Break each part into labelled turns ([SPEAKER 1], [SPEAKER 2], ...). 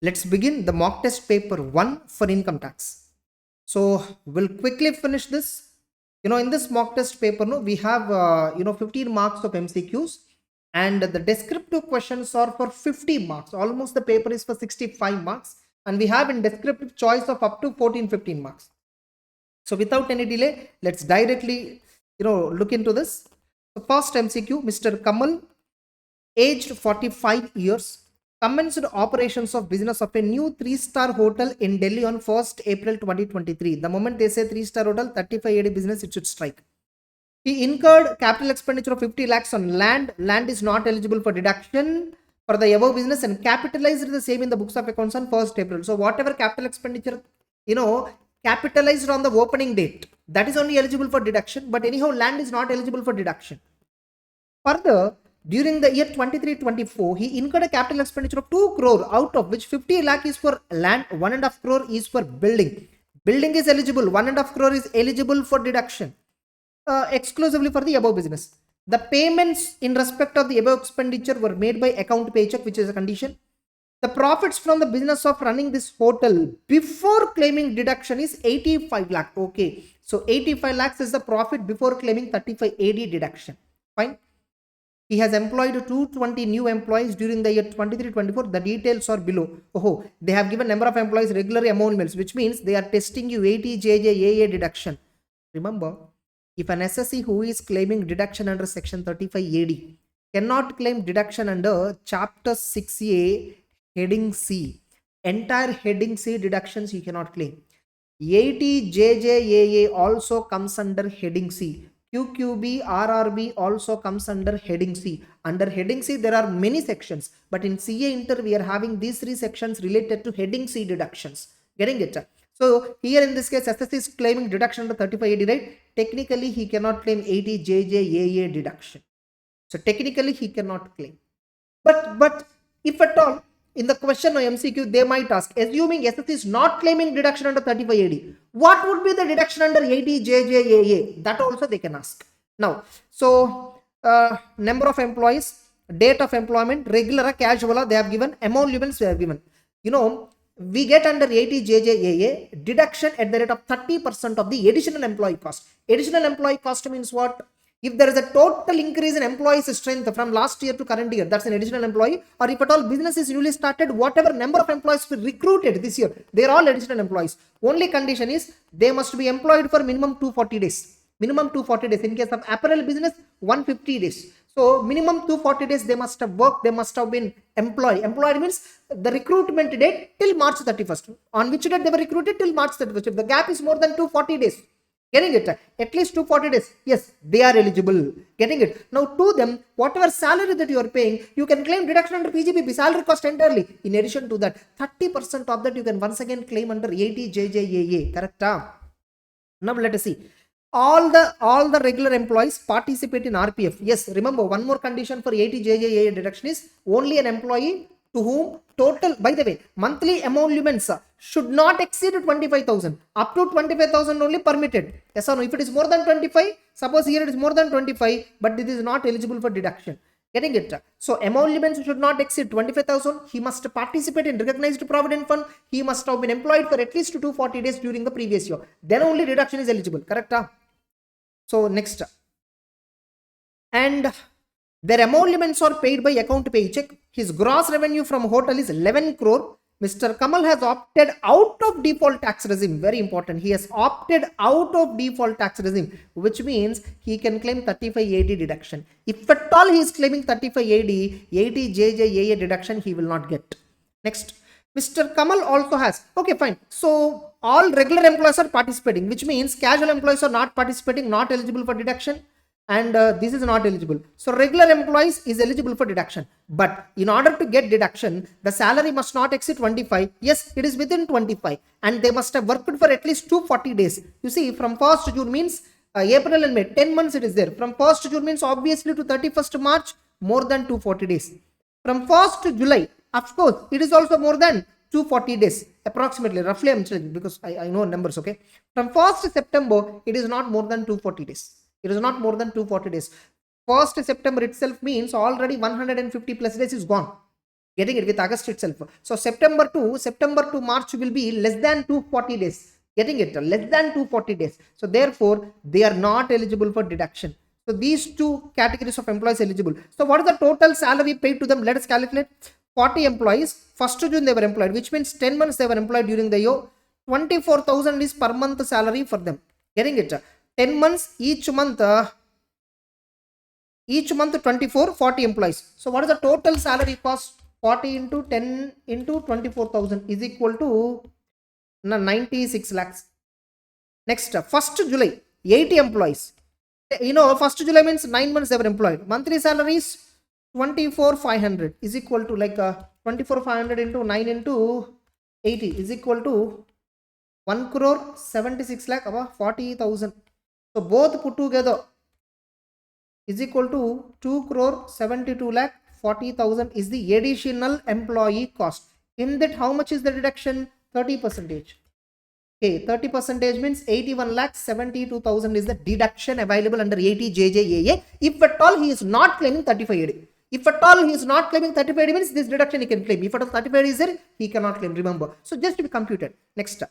[SPEAKER 1] Let's begin the mock test paper 1 for income tax. So we'll quickly finish this. In this mock test paper, no, we have 15 marks of MCQs, and the descriptive questions are for 50 marks. Almost the paper is for 65 marks, and we have in descriptive choice of up to 14-15 marks. So without any delay, let's directly look into this. The first MCQ, Mr. Kamal, aged 45 years, commenced operations of business of a new 3-star hotel in Delhi on 1st April 2023. The moment they say 3-star hotel, 35 AD business, it should strike. He incurred capital expenditure of 50 lakhs on land. Land is not eligible for deduction for the above business and capitalized the same in the books of accounts on 1st April. So whatever capital expenditure, capitalized on the opening date, that is only eligible for deduction. But anyhow, land is not eligible for deduction. Further, during the year 23-24, he incurred a capital expenditure of 2 crore, out of which 50 lakh is for land, 1.5 crore is for building. Building is eligible, 1.5 crore is eligible for deduction, exclusively for the above business. The payments in respect of the above expenditure were made by account paycheck, which is a condition. The profits from the business of running this hotel before claiming deduction is 85 lakh. Okay, so 85 lakhs is the profit before claiming 35 AD deduction. Fine. He has employed 220 new employees during the year 23-24. The details are below. Oh, they have given number of employees, regular emoluments, which means they are testing you 80 JJAA deduction. Remember, if an SSC who is claiming deduction under section 35 AD cannot claim deduction under chapter 6A heading C, entire heading C deductions he cannot claim. 80 JJAA also comes under heading C. QQB, RRB also comes under heading C. Under heading C, there are many sections, but in CA Inter, we are having these 3 sections related to heading C deductions. Getting it? So here in this case, SSC is claiming deduction under 35AD, right? Technically, he cannot claim 80 JJAA deduction. So technically, he cannot claim. But if at all, in the question or MCQ, they might ask, assuming SSC is not claiming deduction under 35AD, what would be the deduction under 80 JJAA? That also they can ask. Now, so number of employees, date of employment, regular or casual, they have given, emoluments they have given. We get under 80 JJAA deduction at the rate of 30% of the additional employee cost. Additional employee cost means what? If there is a total increase in employees strength from last year to current year, that's an additional employee. Or if at all business is newly started, whatever number of employees we recruited this year, they are all additional employees. Only condition is they must be employed for minimum 240 days. Minimum 240 days. In case of apparel business, 150 days. So minimum 240 days they must have worked, they must have been employed. Employed means the recruitment date till March 31st. On which date they were recruited? Till March 31st. If the gap is more than 240 days, getting it? At least 240 days. Yes, they are eligible. Getting it? Now to them, whatever salary that you are paying, you can claim deduction under PGBP, salary cost entirely. In addition to that, 30% of that you can once again claim under 80 JJAA. Correct? Now let us see. All the regular employees participate in RPF. Yes, remember one more condition for 80 JJAA deduction is only an employee to whom total, by the way, monthly emoluments should not exceed 25,000. Up to 25,000 only permitted. Yes or no? If it is more than 25, suppose here it is more than 25, but it is not eligible for deduction. Getting it? So emoluments should not exceed 25,000. He must participate in recognized provident fund. He must have been employed for at least 240 days during the previous year. Then only deduction is eligible. Correct? So next, and their emoluments are paid by account paycheck. His gross revenue from hotel is 11 crore. Mr. Kamal has opted out of default tax regime. Very important. He has opted out of default tax regime, which means he can claim 35 AD deduction. If at all he is claiming 35 AD, 80 JJAA deduction he will not get. Next, Mr. Kamal also has, okay, fine. So all regular employees are participating, which means casual employees are not participating, not eligible for deduction, and this is not eligible. So regular employees is eligible for deduction, but in order to get deduction, the salary must not exceed 25. Yes, it is within 25, and they must have worked for at least 240 days. You see, from 1st June means April and May, 10 months it is there. From 1st June means obviously to 31st March, more than 240 days. From 1st July, of course, it is also more than 240 days, approximately, roughly I'm telling because I know numbers, okay. From 1st September, it is not more than 240 days. It is not more than 240 days. 1st September itself means already 150 plus days is gone. Getting it with August itself. So September to March will be less than 240 days. Getting it? Less than 240 days. So therefore, they are not eligible for deduction. So these two categories of employees eligible. So what is the total salary paid to them? Let us calculate. 40 employees. 1st June they were employed, which means 10 months they were employed during the year. 24,000 is per month salary for them. Getting it? 10 months each month 24, 40 employees. So what is the total salary cost? 40 into 10 into 24,000 is equal to 96 lakhs. Next, 1st July, 80 employees. 1st July means 9 months they were employed. Monthly salary is 24,500 is equal to 24,500 into 9 into 80 is equal to 1 crore 76 lakh about 40,000. So both put together is equal to 2 crore 72 lakh 40,000 is the additional employee cost. In that, how much is the deduction? 30%. Okay, 30% means 81 lakh 72,000 is the deduction available under 80 JJAA. If at all he is not claiming 35AD. If at all he is not claiming 35AD means this deduction he can claim. If at all 35AD is there, he cannot claim. Remember. So just to be computed. Next.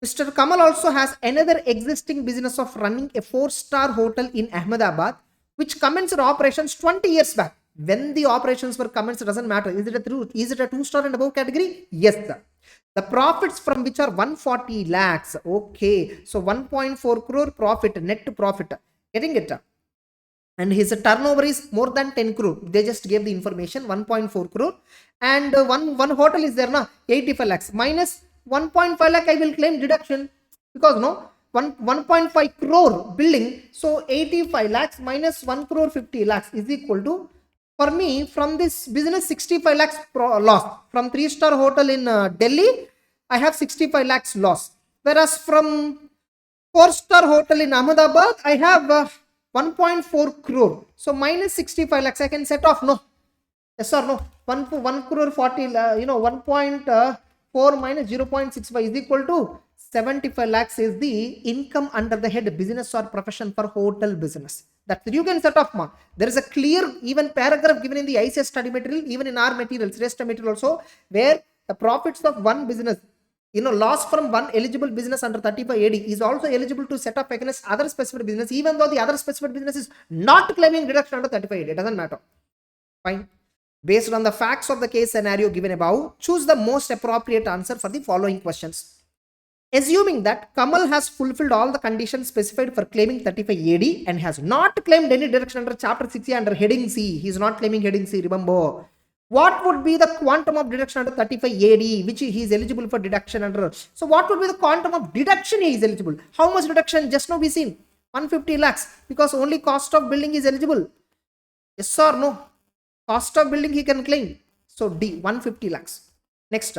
[SPEAKER 1] Mr. Kamal also has another existing business of running a 4-star hotel in Ahmedabad, which commenced operations 20 years back. When the operations were commenced doesn't matter. Is it a 2-star and above category? Yes, sir. The profits from which are 140 lakhs. Okay. So 1.4 crore profit, net profit. Getting it? And his turnover is more than 10 crore. They just gave the information 1.4 crore. And one hotel is there now 85 lakhs. Minus 1.5 lakh I will claim deduction. Because 1.5 crore billing. So 85 lakhs minus 1 crore 50 lakhs is equal to, for me, from this business 65 lakhs loss. From 3-star hotel in Delhi, I have 65 lakhs loss. Whereas from 4-star hotel in Ahmedabad, I have 1.4 crore. So minus 65 lakhs, I can set off, no? Yes or no? 1 crore 40, 1.4 minus 0.65 is equal to 75 lakhs is the income under the head business or profession for hotel business. That's it. You can set off mark. There is a clear even paragraph given in the ICS study material, even in our materials, rest material also, where the profits of one business, loss from one eligible business under 35 AD is also eligible to set up against other specified business, even though the other specified business is not claiming deduction under 35 AD. It doesn't matter. Fine. Based on the facts of the case scenario given above, choose the most appropriate answer for the following questions. Assuming that Kamal has fulfilled all the conditions specified for claiming 35 AD and has not claimed any deduction under chapter 6 under heading C. He is not claiming heading C, remember. What would be the quantum of deduction under 35 AD, which he is eligible for deduction under? So what would be the quantum of deduction he is eligible? How much deduction? Just now we seen 150 lakhs because only cost of building is eligible. Yes or no? Cost of building he can claim. So D, 150 lakhs. Next.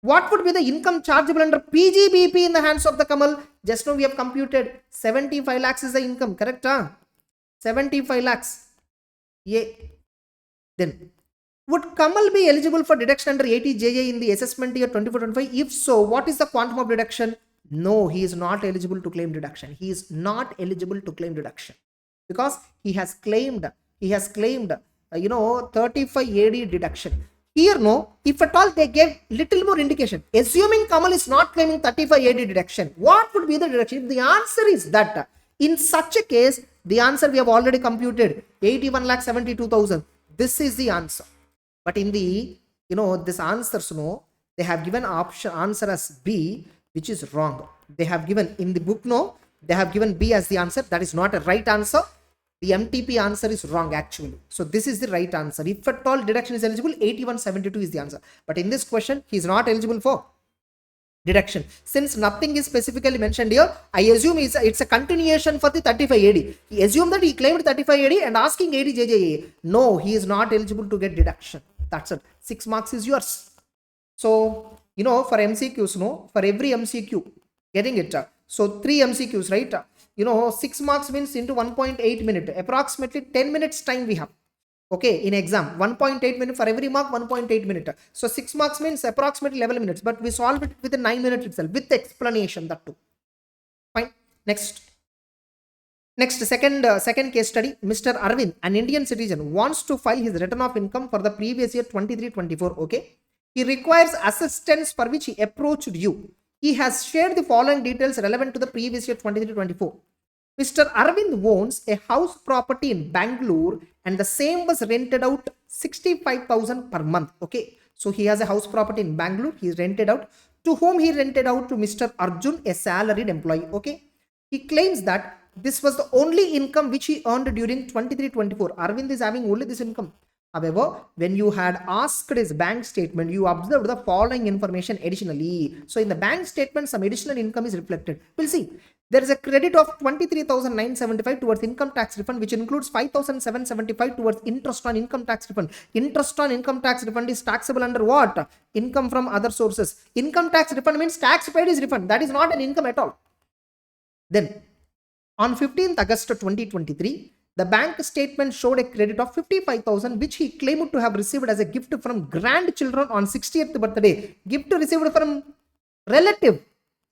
[SPEAKER 1] What would be the income chargeable under PGBP in the hands of the Kamal? Just now we have computed 75 lakhs is the income, correct? 75 lakhs. Yeah. Then, would Kamal be eligible for deduction under 80 JJ in the assessment year 24-25? If so, what is the quantum of deduction? No, he is not eligible to claim deduction. He is not eligible to claim deduction because he has claimed 35 AD deduction. Here, no, if at all they gave little more indication, assuming Kamal is not claiming 35 AD deduction, what would be the deduction? If the answer is that, in such a case, the answer we have already computed, 81,72,000. This is the answer. But in the, this answers, no, they have given answer as B, which is wrong. They have given in the book, no, they have given B as the answer. That is not a right answer. The MTP answer is wrong actually. So this is the right answer. If at all deduction is eligible, 8172 is the answer. But in this question, he is not eligible for deduction. Since nothing is specifically mentioned here, I assume it's a continuation for the 35 AD. He assumed that he claimed 35 AD and asking AD JJA. No, he is not eligible to get deduction. That's it. 6 marks is yours. So, for MCQs, no, for every MCQ, getting it. So 3 MCQs, right? 6 marks means into 1.8 minute, approximately 10 minutes time we have. Okay, in exam, 1.8 minute for every mark, 1.8 minute. So 6 marks means approximately 11 minutes, but we solve it within 9 minutes itself with explanation, that too. Fine. Next. Next, second case study. Mr. Arind, an Indian citizen, wants to file his return of income for the previous year 23-24. Okay. He requires assistance for which he approached you. He has shared the following details relevant to the previous year 23-24. Mr. Arind owns a house property in Bangalore and the same was rented out 65,000 per month. Okay. So he has a house property in Bangalore. He rented out. To whom he rented out? To Mr. Arjun, a salaried employee. Okay. He claims that this was the only income which he earned during 23-24. Arind is having only this income. However, when you had asked his bank statement, you observed the following information additionally. So in the bank statement, some additional income is reflected. We'll see. There is a credit of 23,975 towards income tax refund, which includes 5,775 towards interest on income tax refund. Interest on income tax refund is taxable under what? Income from other sources. Income tax refund means tax paid is refund. That is not an income at all. Then, on 15th August 2023, the bank statement showed a credit of 55,000 which he claimed to have received as a gift from grandchildren on 60th birthday. Gift received from relative.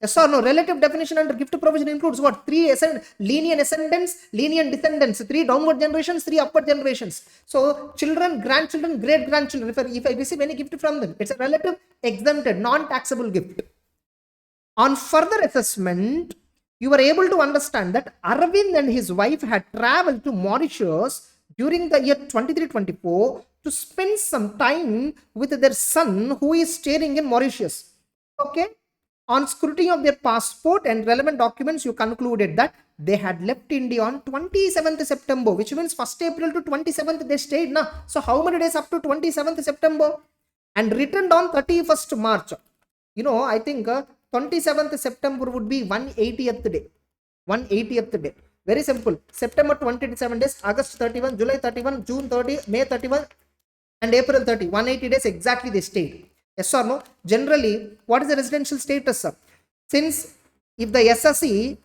[SPEAKER 1] Yes or no? Relative definition under gift provision includes what? 3 lenient ascendants, lenient descendants, 3 downward generations, 3 upward generations. So children, grandchildren, great grandchildren. If I receive any gift from them, it's a relative exempted, non-taxable gift. On further assessment, you were able to understand that Arind and his wife had traveled to Mauritius during the year 23-24 to spend some time with their son who is staying in Mauritius. Okay. On scrutiny of their passport and relevant documents, you concluded that they had left India on 27th September, which means 1st April to 27th they stayed. Na? So how many days up to 27th September? And returned on 31st March. You know, I think 27th September would be 180th day. 180th day. Very simple. September 27 days, August 31, July 31, June 30, May 31, and April 30. 180 days exactly they stayed. Yes or no? Generally, what is the residential status? Since if the SSC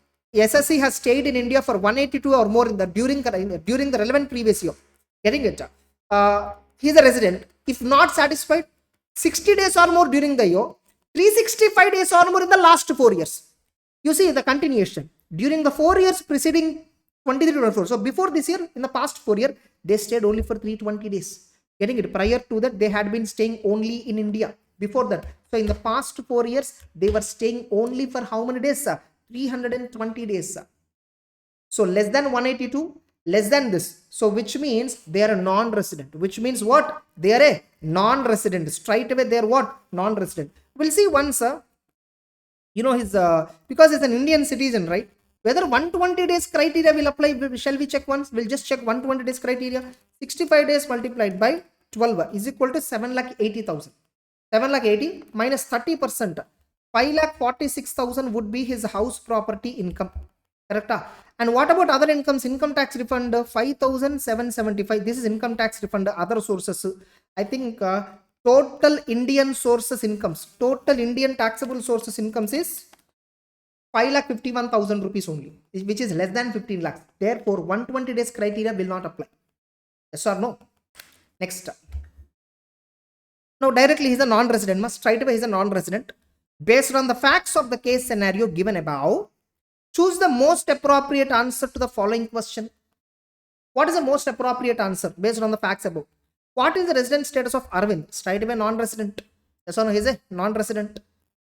[SPEAKER 1] has stayed in India for 182 or more during the relevant previous year, getting it? He is a resident. If not satisfied, 60 days or more during the year, 365 days or more in the last 4 years. You see the continuation. During the 4 years preceding 23-24. So before this year, in the past 4 years, they stayed only for 320 days. Getting it? Prior to that, they had been staying only in India. Before that. So in the past 4 years, they were staying only for how many days? 320 days. So less than 182, less than this. So which means they are a non-resident. Which means what? They are a non-resident. Straight away they are what? Non-resident. We'll see once, you know, his because he's an Indian citizen, right? Whether 120 days criteria will apply, shall we check once? We'll just check 120 days criteria. 65 days multiplied by 12 is equal to 7,80,000. 7,80,000 minus 30%. 5,46,000 would be his house property income. Correct? And what about other incomes? Income tax refund 5,775. This is income tax refund. Other sources, I think total Indian sources incomes, total Indian taxable sources incomes is 5,51,000 rupees only, which is less than 15 lakhs. Therefore, 120 days criteria will not apply. Yes or no? Next. Now, directly he is a non-resident. Must straight away he is a non-resident. Based on the facts of the case scenario given above, choose the most appropriate answer to the following question. What is the most appropriate answer based on the facts above? What is the resident status of Arind? Straight away non-resident. Yes or no? He is a non-resident.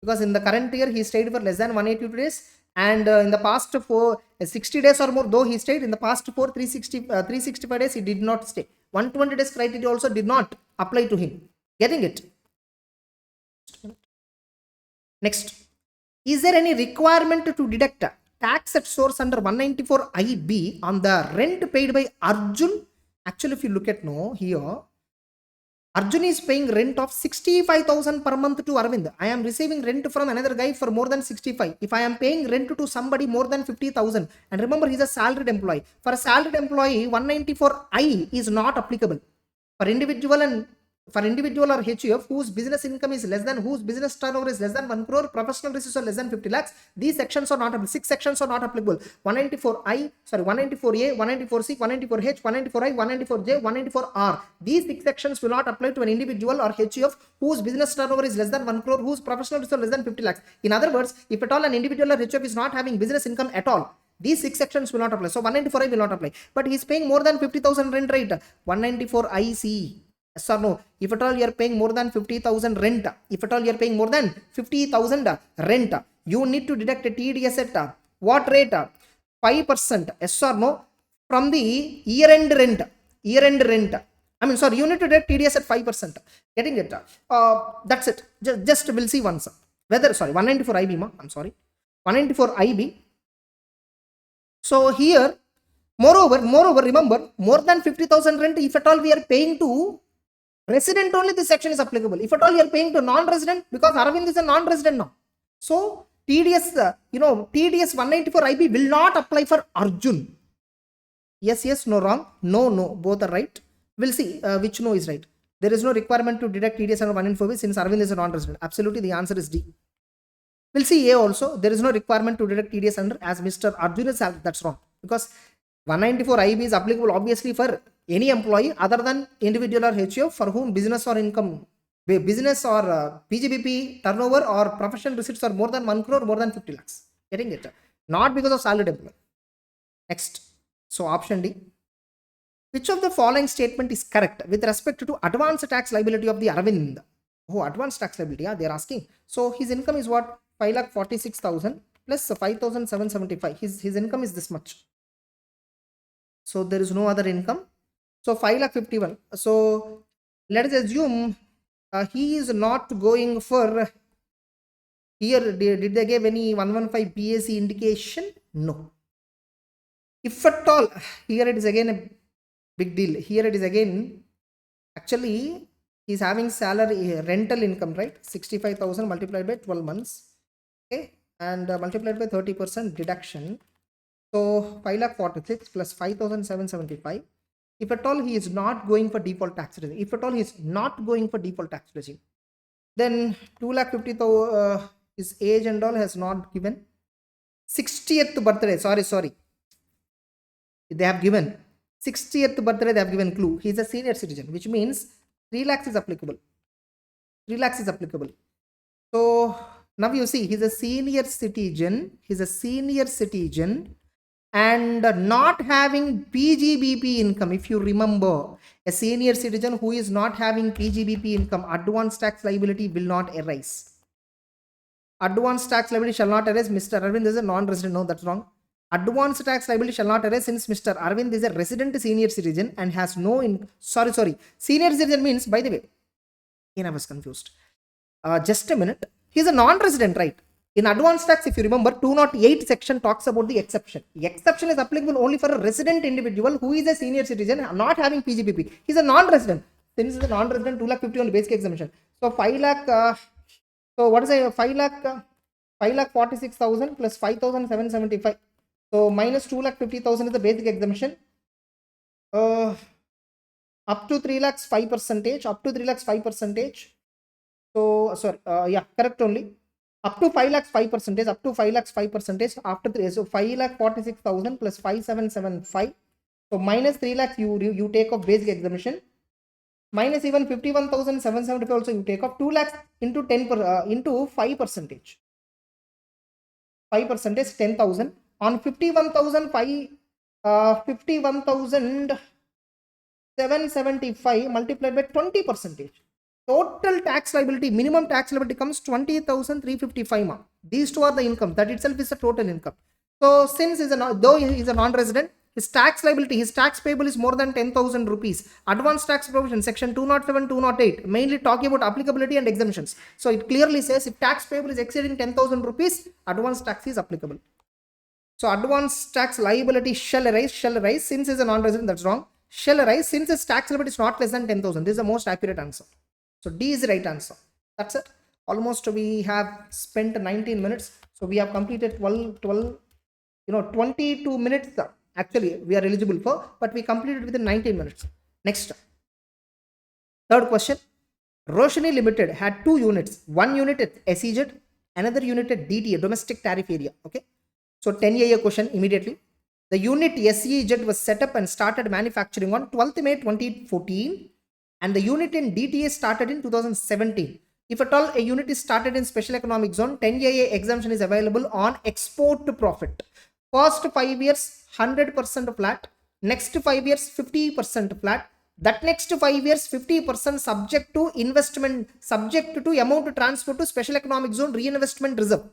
[SPEAKER 1] Because in the current year, he stayed for less than 182 days. And in the past 60 days or more, though he stayed, in the past 365 days, he did not stay. 120 days criteria also did not apply to him. Getting it? Next. Is there any requirement to deduct tax at source under 194IB on the rent paid by Arjun? Actually, if you look at here, Arjun is paying rent of 65,000 per month to Arind. I am receiving rent from another guy for more than 65. If I am paying rent to somebody more than 50,000, and remember he is a salaried employee. For a salaried employee, 194I is not applicable. For individual or HUF whose business income is less than, whose business turnover is less than 1 crore, professional resources are less than 50 lakhs, these sections are not applicable. 6 sections are not applicable. 194A, 194C, 194H, 194I, 194J, 194R. These 6 sections will not apply to an individual or HUF whose business turnover is less than 1 crore, whose professional resources are less than 50 lakhs. In other words, if at all an individual or HUF is not having business income at all, These 6 sections will not apply. So 194I will not apply. But he is paying more than 50,000 rent, right? 194I C. Yes or no? If at all you are paying more than 50,000 rent, if at all you are paying more than 50,000 rent, you need to deduct a TDS at what rate? 5%. Yes or no? From the year-end rent. Year-end rent. I mean, sorry, you need to deduct TDS at 5%. Getting it? That's it. Just we'll see once. Whether, sorry, 194 IB, ma. I'm sorry. 194 IB. So here, moreover, remember, more than 50,000 rent, if at all we are paying to resident only, this section is applicable. If at all you are paying to non-resident, because Arind is a non-resident now. So TDS, TDS 194 IB will not apply for Arjun. Yes, yes, no, wrong. No, no, both are right. We'll see which no is right. There is no requirement to deduct TDS under 194 since Arind is a non-resident. Absolutely, the answer is D. We'll see A also. There is no requirement to deduct TDS under as Mr. Arjun is salary. That's wrong. Because 194 IB is applicable obviously for any employee other than individual or HO for whom business or income, business or PGBP turnover or professional receipts are more than 1 crore, more than 50 lakhs. Getting it? Not because of salaried employee. Next. So option D. Which of the following statement is correct with respect to advance tax liability of the Arind? Oh, advance tax liability, yeah, they are asking. So his income is what? 5,46,000 plus 5,775. His income is this much. So there is no other income. So 5,51,000. So let us assume he is not going for here. Did they give any 115 PAC indication? No. If at all, here it is again a big deal. Here it is again, actually, he is having salary, rental income, right? 65,000 multiplied by 12 months. Okay. And multiplied by 30% deduction. So 5,46,000 plus 5,775. If at all he is not going for default tax regime, if at all he is not going for default tax regime, then 2,50,000 his age and all has not given. 60th birthday, sorry. They have given 60th birthday, they have given clue. He is a senior citizen, which means 3 lakhs is applicable. 3 lakhs is applicable. So now you see, he's a senior citizen. He's a senior citizen and not having PGBP income. If you remember, a senior citizen who is not having PGBP income, advance tax liability will not arise. Advance tax liability shall not arise. Mr. Arind is a non-resident. No, that's wrong. Advance tax liability shall not arise since Mr. Arind is a resident senior citizen and has no sorry. Senior citizen means, by the way, I was confused. Just a minute. He's a non-resident, right? In advance tax, if you remember, 208 section talks about the exception. The exception is applicable only for a resident individual who is a senior citizen not having PGBP. He's a non-resident. Since he's a non-resident, 2,50,000 only basic exemption. So 5 lakh. So what is a 5 lakh? 5,46,000 plus 5,775. So minus 2,50,000 is the basic exemption. Up to 3 lakhs 5%. Up to 3 lakhs 5%. So sorry, yeah, correct only. Up to 5 lakhs 5%. Up to 5 lakhs 5%. After 3, so 5,46,000 plus 5,775. So minus 3 lakhs you take off basic exemption. Minus even 51,775 also you take off. 2 lakhs into 10 into 5%. 5% 10,000. On 51,775 multiplied by 20%. Total tax liability, minimum tax liability comes 20,355. These two are the income. That itself is the total income. So since though he is a non-resident, his tax liability, his tax payable is more than 10,000 rupees. Advanced tax provision, section 207, 208, mainly talking about applicability and exemptions. So it clearly says if tax payable is exceeding 10,000 rupees, advanced tax is applicable. So advance tax liability shall arise since he is a non-resident. That's wrong. Shall arise since his tax liability is not less than 10,000. This is the most accurate answer. So D is the right answer. That's it. Almost we have spent 19 minutes. So we have completed 22 minutes. Actually, we are eligible for, but we completed within 19 minutes. Next. Third question. Ros Limited had 2 units. One unit at SEZ, another unit at DTA, domestic tariff area. Okay. So 10-year question immediately. The unit SEZ was set up and started manufacturing on 12th May 2014 and the unit in DTA started in 2017. If at all a unit is started in special economic zone, 10-year exemption is available on export profit. First 5 years 100% flat, next 5 years 50% flat, that next 5 years 50% subject to investment, subject to amount transfer to special economic zone reinvestment reserve,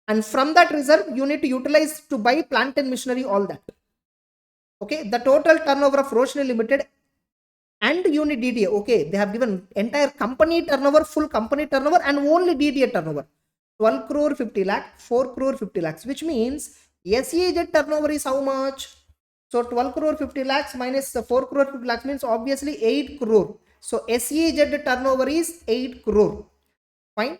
[SPEAKER 1] and from that reserve you need to utilize to buy plant and machinery, all that. Okay, the total turnover of Ros Limited and unit DTA, okay, they have given entire company turnover, full company turnover, and only DTA turnover 12 crore 50 lakh, 4 crore 50 lakhs, which means SEZ turnover is how much? So 12 crore 50 lakhs minus 4 crore 50 lakhs means obviously 8 crore. So SEZ turnover is 8 crore. Fine.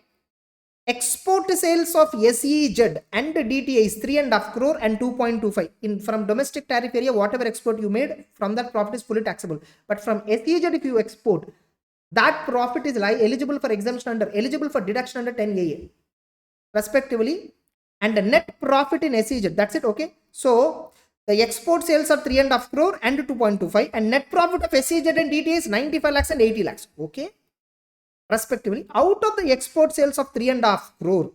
[SPEAKER 1] Export sales of SEZ and DTA is 3.5 crore and 2.25. In from domestic tariff area, whatever export you made, from that profit is fully taxable. But from SEZ, if you export, that profit is eligible for exemption under, eligible for deduction under 10AA, respectively. And the net profit in SEZ, that's it. Okay. So the export sales are 3.5 crore and 2.25, and net profit of SEZ and DTA is 95 lakhs and 80 lakhs. Okay. Respectively, out of the export sales of 3.5 crore,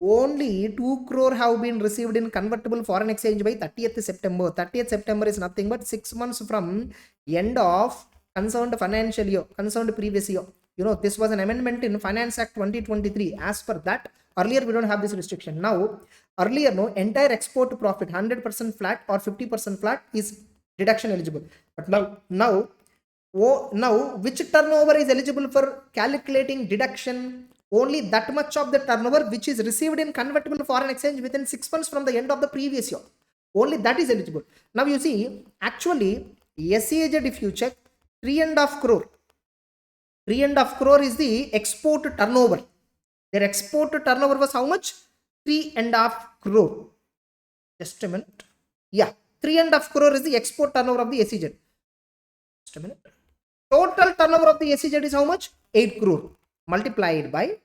[SPEAKER 1] only 2 crore have been received in convertible foreign exchange by 30th September. 30th September is nothing but 6 months from end of concerned financial year, concerned previous year. You know, this was an amendment in Finance Act 2023. As per that, earlier we don't have this restriction. Now, earlier, no, entire export profit 100% flat or 50% flat is deduction eligible. But now, which turnover is eligible for calculating deduction? Only that much of the turnover which is received in convertible foreign exchange within 6 months from the end of the previous year. Only that is eligible. Now you see, actually, SEZ, if you check, 3.5 crore. 3.5 crore is the export turnover. Their export turnover was how much? 3.5 crore. Just a minute. Yeah, 3.5 crore is the export turnover of the SEZ. Just a minute. Total turnover of the SEZ is how much? 8 crore multiplied by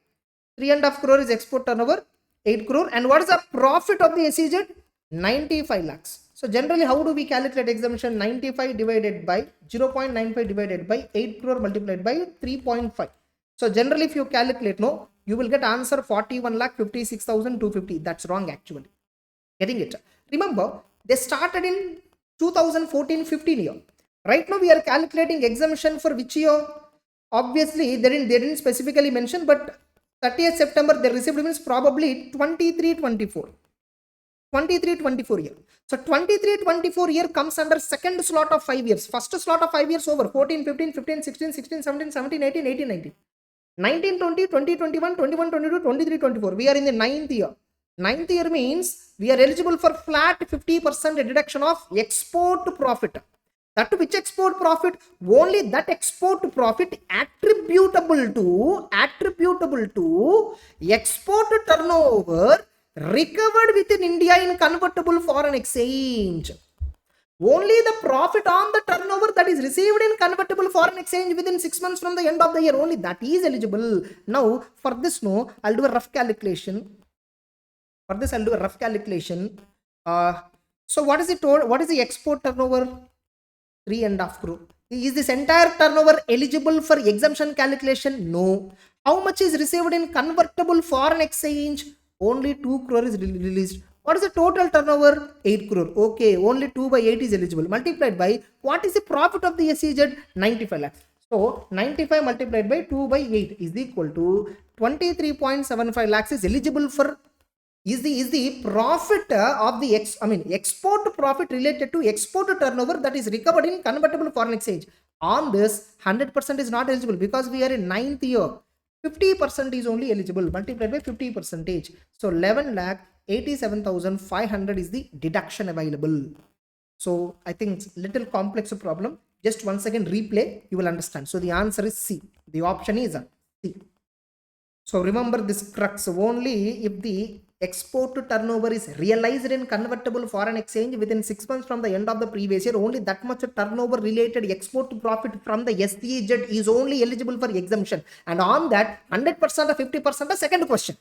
[SPEAKER 1] 3.5 crore is export turnover, 8 crore. And what is the profit of the SEZ? 95 lakhs. So generally, how do we calculate exemption? 95 divided by 0.95 divided by 8 crore multiplied by 3.5. So generally, if you calculate, no, you will get answer 41,56,250. That's wrong actually. Getting it? Remember, they started in 2014-15 year. Right now, we are calculating exemption for which year? Obviously, they didn't specifically mention, but 30th September they received means probably 23-24. 23-24 year. So 23-24 year comes under second slot of 5 years. First slot of 5 years over. 14, 15, 15, 16, 16, 17, 17, 18, 18, 19. 19, 20, 20, 21, 21, 22, 23, 24. We are in the 9th year. 9th year means we are eligible for flat 50% deduction of export profit. That to which export profit? Only that export profit attributable to export turnover recovered within India in convertible foreign exchange. Only the profit on the turnover that is received in convertible foreign exchange within 6 months from the end of the year, only that is eligible. Now, for this, no, I'll do a rough calculation. For this, I'll do a rough calculation. So, what is it told? What is the export turnover? 3.5 crore. Is this entire turnover eligible for exemption calculation? No. How much is received in convertible foreign exchange? Only 2 crore is released. What is the total turnover? 8 crore. Okay, only 2 by 8 is eligible. Multiplied by, what is the profit of the SEZ? 95 lakhs. So 95 multiplied by 2 by 8 is equal to 23.75 lakhs is eligible for, is the profit of the export profit related to export turnover that is recovered in convertible foreign exchange. On this, 100% is not eligible because we are in 9th year. 50% is only eligible, multiplied by 50%. So 11,87,500 is the deduction available. So I think it's little complex problem. Just once again replay, you will understand. So the answer is C. The option is C. So remember this crux, only if the export turnover is realized in convertible foreign exchange within 6 months from the end of the previous year, only that much turnover related export profit from the SEZ is only eligible for exemption. And on that, 100% or 50%, the second question.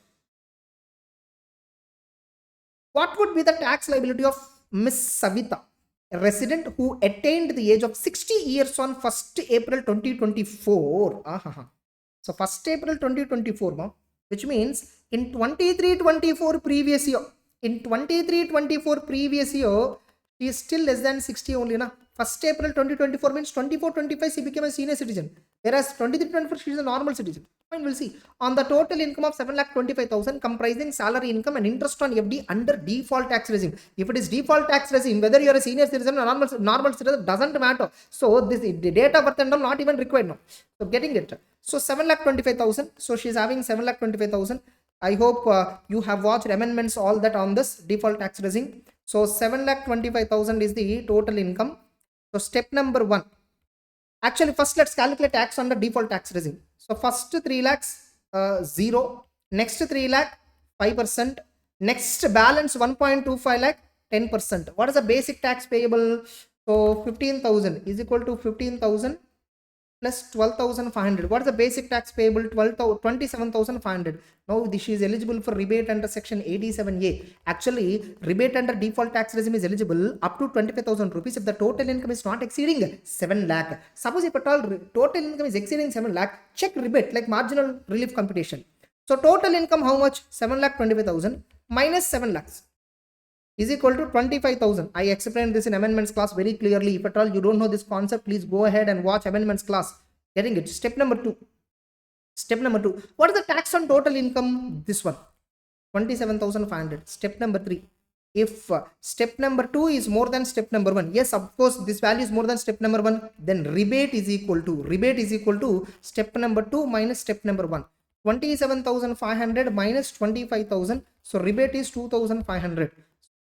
[SPEAKER 1] What would be the tax liability of Miss Savita, a resident who attained the age of 60 years on 1st April 2024? So 1st April 2024, which means in 23-24 previous year, In 23-24 previous year, she is still less than 60 only. Na? 1st April 2024 means 24-25 she became a senior citizen. Whereas 23-24 she is a normal citizen. Fine, we'll see. On the total income of 7,25,000 comprising salary income and interest on FD under default tax regime. If it is default tax regime, whether you are a senior citizen or normal citizen, doesn't matter. So this the date of birth and all not even required now. So getting it. So 7,25,000. So she is having 7,25,000. I hope you have watched amendments all that on this default tax regime. So 7,25,000 is the total income. So step number 1. Actually, first let's calculate tax on the default tax regime. So first 3 lakhs 0. Next 3 lakh 5%. Next balance 1.25 lakh 10%. What is the basic tax payable? So 15,000 is equal to 15,000 plus 12,500. What is the basic tax payable? 27,500. Now she is eligible for rebate under section 87A. Actually, rebate under default tax regime is eligible up to 25,000 rupees if the total income is not exceeding 7 lakh. Suppose if at all total income is exceeding 7 lakh, check rebate like marginal relief computation. So total income how much? 7,25,000 minus 7 lakhs is equal to 25,000. I explained this in amendments class very clearly. If at all you don't know this concept, please go ahead and watch amendments class. Getting it? Step number 2. Step number 2. What is the tax on total income? This one. 27,500. Step number 3. If step number 2 is more than step number 1, yes, of course, this value is more than step number 1, then rebate is equal to step number 2 minus step number 1. 27,500 minus 25,000. So rebate is 2,500.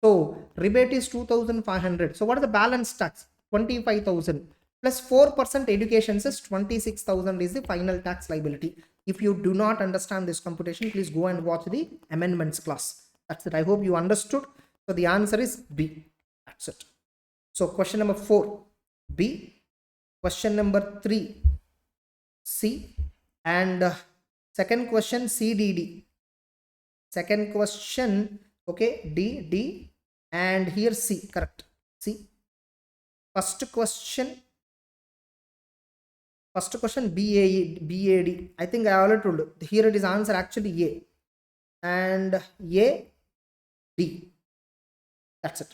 [SPEAKER 1] So rebate is 2,500. So what is the balance tax? 25,000 plus 4% education says 26,000 is the final tax liability. If you do not understand this computation, please go and watch the amendments class. That's it. I hope you understood. So the answer is B. That's it. So question number 4, B. Question number 3, C. And second question, C, D, D. Second question, okay, D, D. And here C, correct. C. First question BAD. I think I already told you. Here it is answer actually A. And A, D. That's it.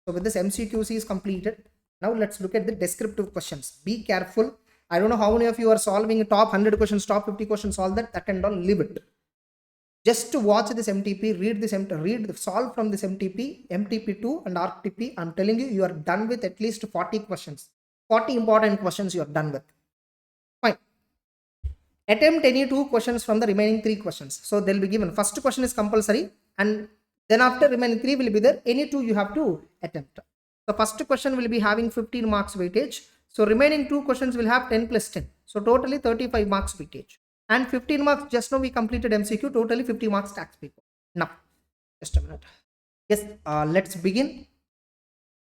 [SPEAKER 1] So with this MCQC is completed. Now let's look at the descriptive questions. Be careful. I don't know how many of you are solving top 100 questions, top 50 questions, all that and all, leave it. Just to watch this MTP, solve from this MTP, MTP2 and RTP. I'm telling you, you are done with at least 40 questions. 40 important questions you are done with. Fine. Attempt any 2 questions from the remaining 3 questions. So they'll be given. First question is compulsory, and then after remaining 3 will be there. Any 2 you have to attempt. The first question will be having 15 marks weightage. So remaining 2 questions will have 10 plus 10. So totally 35 marks weightage. And 15 marks, just now we completed MCQ, totally 50 marks tax paper. Now, just a minute. Yes, let's begin.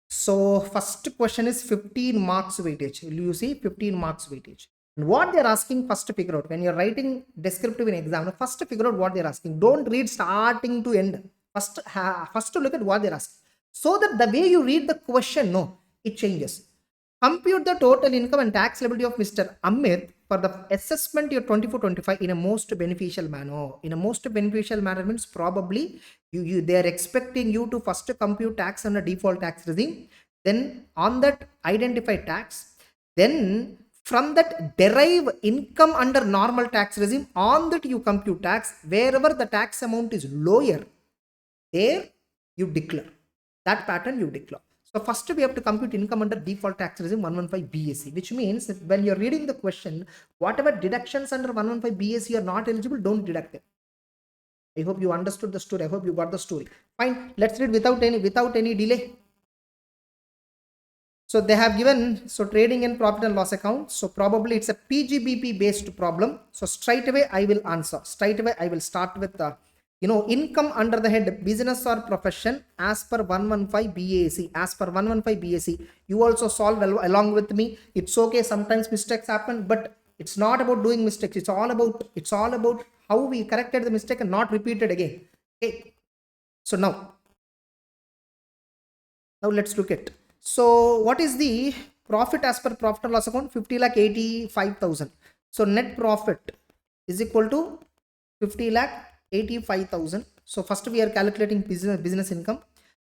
[SPEAKER 1] So first question is 15 marks weightage. You see 15 marks weightage. And what they're asking, first to figure out. When you're writing descriptive in exam, first to figure out what they're asking. Don't read starting to end. First to look at what they're asking. So that the way you read the question, no, it changes. Compute the total income and tax liability of Mr. Amit for the assessment year 24-25 in a most beneficial manner. In a most beneficial manner means probably they are expecting you to first compute tax under default tax regime, then on that identify tax, then from that derive income under normal tax regime, on that you compute tax. Wherever the tax amount is lower, there you declare. That pattern you declare. So first we have to compute income under default tax regime 115 BAC, which means that when you're reading the question, whatever deductions under 115 BAC are not eligible, don't deduct them. I hope you understood the story. I hope you got the story. Fine. Let's read without any delay. So they have given, so trading and profit and loss account. So probably it's a PGBP based problem. So straight away I will answer. Straight away I will start with income under the head business or profession as per 115 BAC. As per 115 BAC, you also solve along with me. It's okay. Sometimes mistakes happen, but it's not about doing mistakes. It's all about how we corrected the mistake and not repeat it again. Okay. So now let's look at. So what is the profit as per profit and loss account? 50,85,000. So net profit is equal to 50 lakh 85,000. So first we are calculating business income.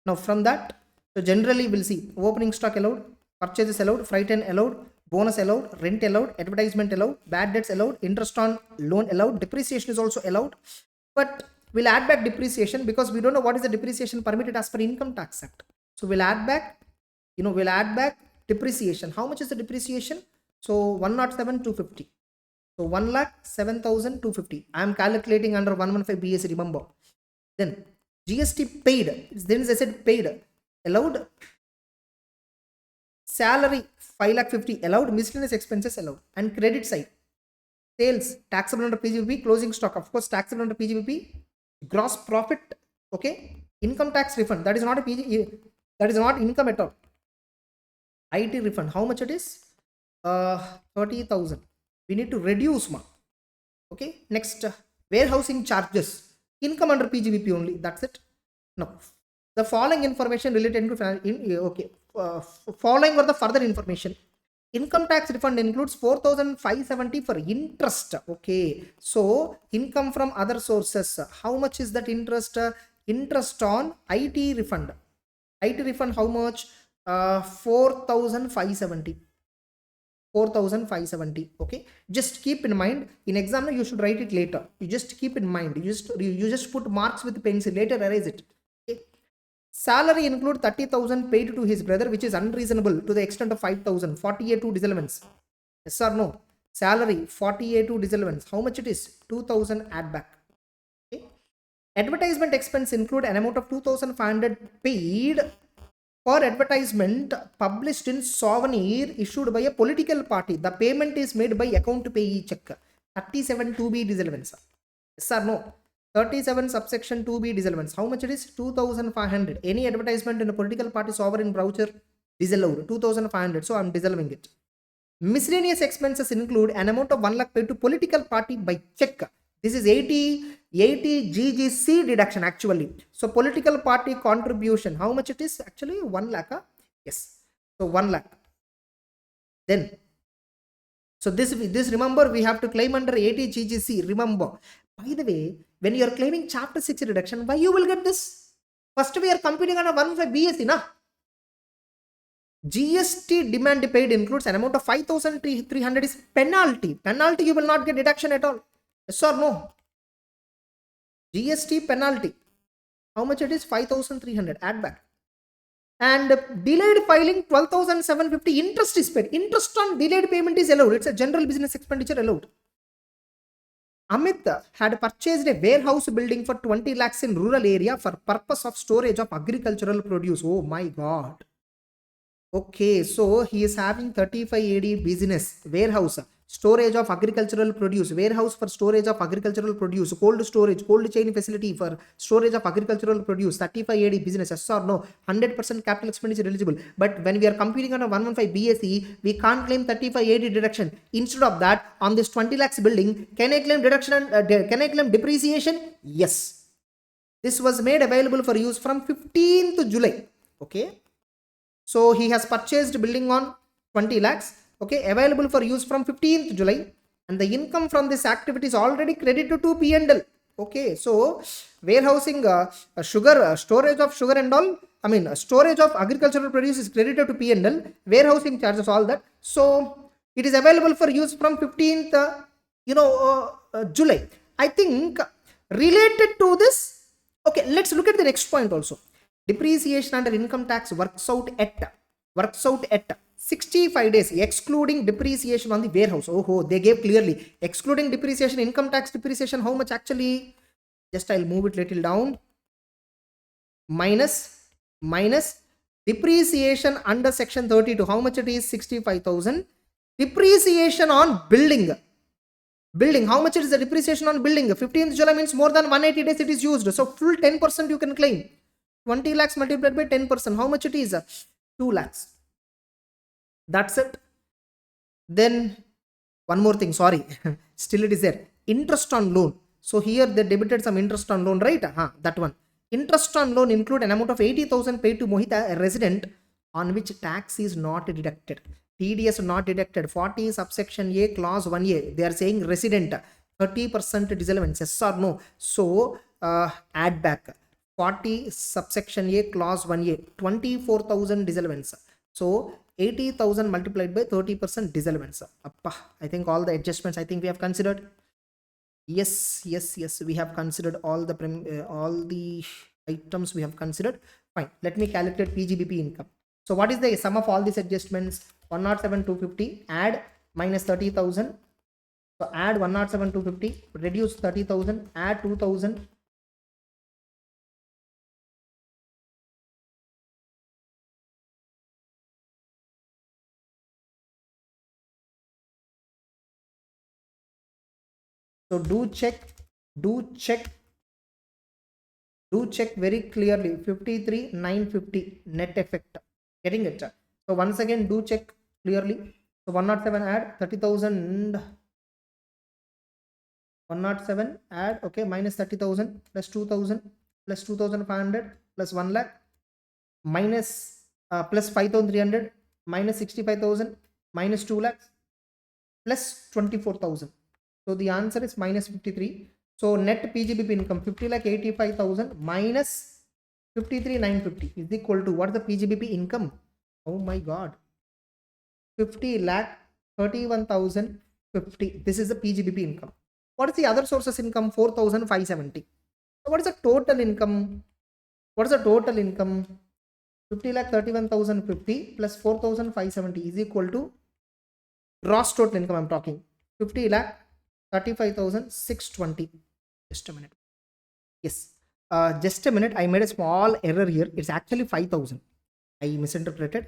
[SPEAKER 1] Now from that, so generally we'll see opening stock allowed, purchases allowed, freight and allowed, bonus allowed, rent allowed, advertisement allowed, bad debts allowed, interest on loan allowed, depreciation is also allowed. But we'll add back depreciation because we don't know what is the depreciation permitted as per Income Tax Act. So we'll add back, we'll add back depreciation. How much is the depreciation? So 107,250. So 1,07,250. I am calculating under 115 BS, remember. Then GST paid. Then I said paid. Allowed. Salary 5,50,000 allowed. Miscellaneous expenses allowed. And credit side. Sales taxable under PGBP. Closing stock, of course, taxable under PGBP. Gross profit. Okay. Income tax refund. That is not a PG. That is not income at all. IT refund. How much it is? 30,000. We need to reduce ma. Okay. Next, warehousing charges. Income under PGBP only. That's it. Now, the following information related to following or the further information. Income tax refund includes 4,570 for interest. Okay. So income from other sources. How much is that interest? Interest on IT refund. IT refund how much? 4,570. 4,570. Okay, just keep in mind, in exam you should write it later. You just keep in mind, you just put marks with pencil, later erase it. Okay. Salary include 30,000 paid to his brother, which is unreasonable to the extent of 5,000. 48 disallowance. Yes or no? Salary 48 disallowance. How much it is? 2,000 add back. Okay. Advertisement expense include an amount of 2,500 paid for advertisement published in souvenir issued by a political party. The payment is made by account payee check. 37 2B disallowance. Yes or no? 37 subsection 2B disallowance. How much it is? 2,500. Any advertisement in a political party sovereign brochure disallowed. 2,500. So I'm disallowing it. Miscellaneous expenses include an amount of 1 lakh paid to political party by check. This is 80 GGC deduction actually. So political party contribution, how much it is? Actually 1 lakh. Yes. So 1 lakh. Then, so this remember we have to claim under 80 GGC. Remember. By the way, when you are claiming chapter 6 reduction, why you will get this? First we are computing on a 115 BSc, na? GST demand paid includes an amount of 5,300 is penalty. Penalty you will not get deduction at all. Yes or no? GST penalty. How much it is? 5,300. Add back. And delayed filing 12,750. Interest is paid. Interest on delayed payment is allowed. It's a general business expenditure allowed. Amit had purchased a warehouse building for 20 lakhs in rural area for purpose of storage of agricultural produce. Oh my God. Okay, so he is having 35 AD business, warehouse, storage of agricultural produce, warehouse for storage of agricultural produce, cold storage, cold chain facility for storage of agricultural produce, 35 AD business. Yes or no? 100% capital expenditure eligible. But when we are computing on a 115 BSc, we can't claim 35 AD deduction. Instead of that, on this 20 lakhs building, can I claim deduction? Can I claim depreciation? Yes. This was made available for use from 15th July. Okay. So he has purchased building on 20 lakhs. Okay, available for use from 15th July. And the income from this activity is already credited to P&L. Okay, so warehousing, sugar, storage of sugar and all. I mean, storage of agricultural produce is credited to P&L. Warehousing charges, all that. So it is available for use from 15th, July. I think related to this. Okay, let's look at the next point also. Depreciation under income tax works out at 65 days, excluding depreciation on the warehouse. Oh, they gave clearly. Excluding depreciation, income tax depreciation, how much actually? Just I'll move it little down. Minus depreciation under section 32. How much it is? 65,000. Depreciation on building. How much is the depreciation on building? 15th July means more than 180 days it is used. So full 10% you can claim. 20 lakhs multiplied by 10%. How much it is? 2 lakhs. That's it. Then one more thing. Sorry. Still it is there. Interest on loan. So here they debited some interest on loan, right? That one. Interest on loan include an amount of 80,000 paid to Mohita, a resident, on which tax is not deducted. TDS not deducted. 40 subsection A clause 1A. They are saying resident. 30% disallowance, yes or no? So add back 40 subsection A clause 1A, 24,000 disallowance. So 80,000 multiplied by 30% disallowance. Appa, I think all the adjustments I think we have considered. Yes, we have considered all the items we have considered. Fine, let me calculate PGBP income. So what is the sum of all these adjustments? 107 250 add minus 30,000. So add 107 250 reduce 30,000 add 2,000. So do check very clearly. 53 950 net effect, getting it? So once again do check clearly. So 107 add 30,000, 107 add, okay, minus 30,000 plus 2,000 plus 2,500 plus 1 lakh minus plus 5,300 minus 65,000 minus 2 lakhs plus 24,000. So the answer is minus 53. So net PGBP income 50 lakh 85,000 minus 53 950 is equal to what is the PGBP income? Oh my god, 50 lakh 31,050. This is the PGBP income. What is the other sources income? 4,570. So what is the total income? What is the total income? 50 lakh 31,050 plus 4,570 is equal to gross total income. I'm talking 50 lakh 35,620. Just a minute. Yes. Just a minute. I made a small error here. It's actually 5,000. I misinterpreted.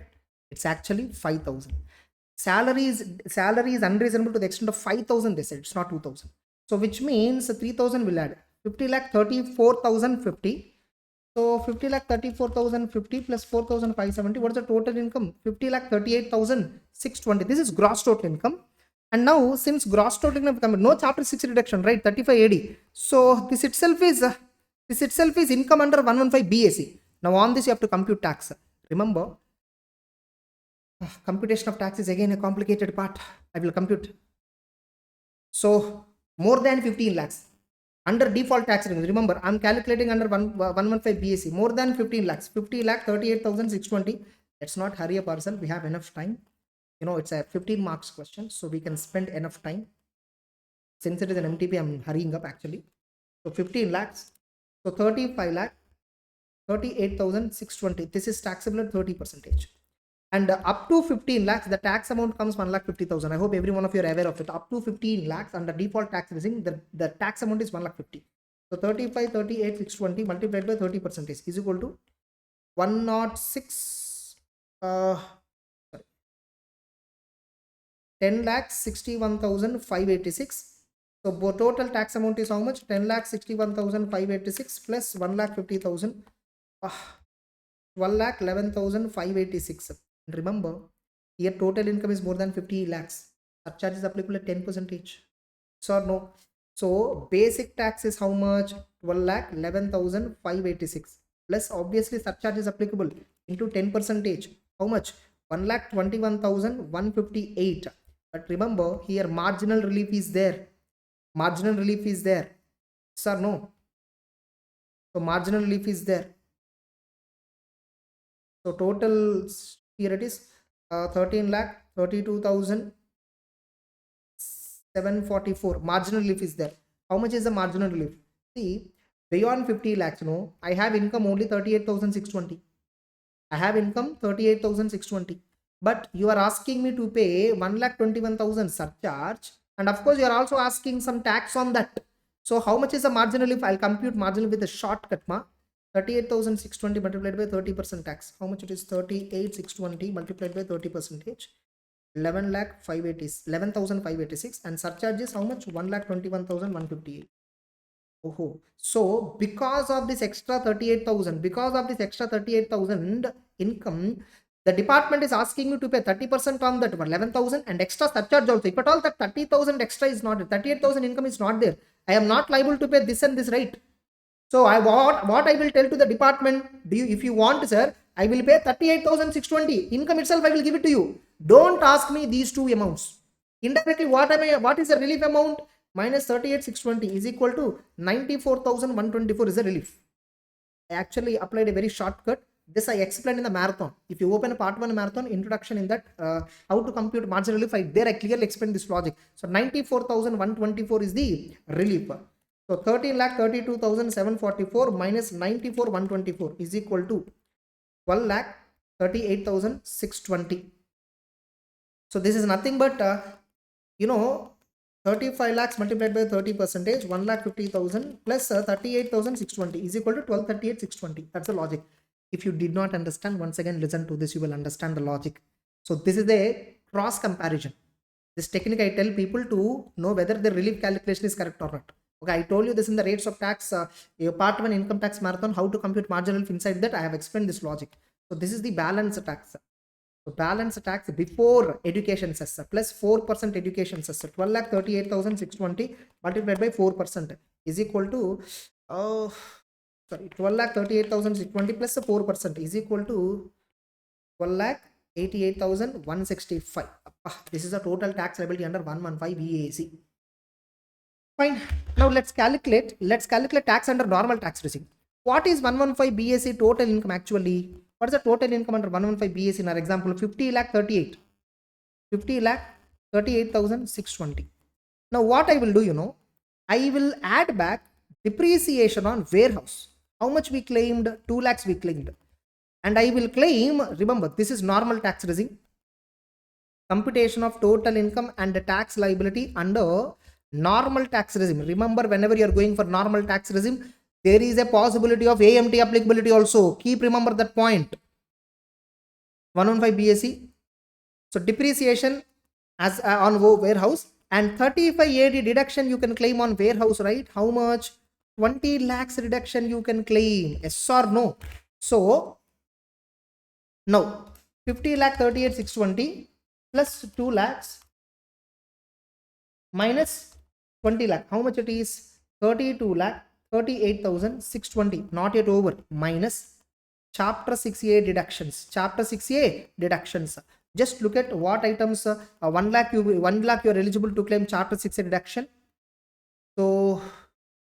[SPEAKER 1] It's actually 5,000. Salary is unreasonable to the extent of 5,000. They said it's not 2,000. So which means 3,000 will add 50 lakh 34,050. So 50 lakh 34,050 plus 4,570. What is the total income? 50 lakh 38,620. This is gross total income. And now since gross total income, no chapter 6 reduction, right? 35 AD. So this itself is income under 115 BAC. Now on this you have to compute tax. Remember, computation of tax is again a complicated part. I will compute. So more than 15 lakhs under default tax regime. Remember, I'm calculating under 115 BAC. More than 15 lakhs, 50 lakh 38,620. Let's not hurry up ourselves. We have enough time. You know, it's a 15 marks question, so we can spend enough time. Since it is an MTP, I'm hurrying up actually. So 15 lakhs. So 35 lakh 38,620. This is taxable at 30%. And up to 15 lakhs, the tax amount comes 1,50,000. I hope every one of you are aware of it. Up to 15 lakhs under default tax regime, the tax amount is 1,50,000. So 35, 38, 620 multiplied by 30% is equal to 106. 10,61,586. So total tax amount is how much? 10,61,586 plus 1,50,000. 12,11,586. Remember, here total income is more than 50 lakhs. Surcharge is applicable at 10%. So no. So basic tax is how much? 12,11,586 plus obviously surcharge is applicable into 10%. How much? 1,21,158. But remember, here marginal relief is there. Marginal relief is there. Sir, no. So marginal relief is there. So total here it is 13,32,744. Marginal relief is there. How much is the marginal relief? See, beyond 50 lakhs, no, I have income only 38,620. I have income 38,620. But you are asking me to pay 1,21,000 surcharge, and of course you are also asking some tax on that. So how much is the marginal relief? I'll compute marginal with a shortcut. 38,620 multiplied by 30% tax. How much it is? 38,620 multiplied by 30%. 11,586 and surcharge is how much? 1,21,158. Oh, so because of this extra 38,000, income, the department is asking you to pay 30% on that 11,000 and extra surcharge also. If at all that 30,000 extra is not there, 38,000 income is not there, I am not liable to pay this and this, right? So what I will tell to the department, if you want, sir, I will pay 38,620 income itself. I will give it to you. Don't ask me these two amounts. Indirectly, what is the relief amount? minus 38,620 is equal to 94,124 is a relief. I actually applied a very shortcut. This I explained in the marathon. If you open a part 1 marathon introduction, in that how to compute margin relief, there I clearly explained this logic. So 94,124 is the relief. So 13,32,744 minus 94,124 is equal to 12,38,620. So this is nothing but 35 lakhs multiplied by 30%, 1,50,000 plus 38,620 is equal to 12,38,620. That's the logic. If you did not understand, once again listen to this, you will understand the logic. So this is a cross comparison. This technique I tell people to know whether the relief calculation is correct or not. Okay, I told you this in the rates of tax, part 1 income tax marathon, how to compute marginal relief. Inside that I have explained this logic. So this is the balance tax. So balance tax before education cess plus 4% education cess, 12,38,620 multiplied by 4% is equal to 12,38,620 plus 4% is equal to 12,88,165. This is the total tax liability under 115 BAC. Fine. Now let's calculate tax under normal tax regime. What is 115 BAC total income actually? What is the total income under 115 BAC in our example? 50,38,620. Now what I will do, I will add back depreciation on warehouse. How much we claimed? 2 lakhs we claimed. And I will claim, remember, this is normal tax regime. Computation of total income and the tax liability under normal tax regime. Remember, whenever you are going for normal tax regime, there is a possibility of AMT applicability also. Keep remember that point. 115 BAC. So depreciation as on warehouse and 35 AD deduction you can claim on warehouse, right? How much? 20 lakhs reduction you can claim. Yes or no? So now 50,38,620 plus 2 lakhs minus 20 lakh. How much it is? 32,38,620. Not yet over. Minus chapter 6A deductions. Chapter 6A deductions. Just look at what items. 1 lakh you are eligible to claim chapter 6A deduction. So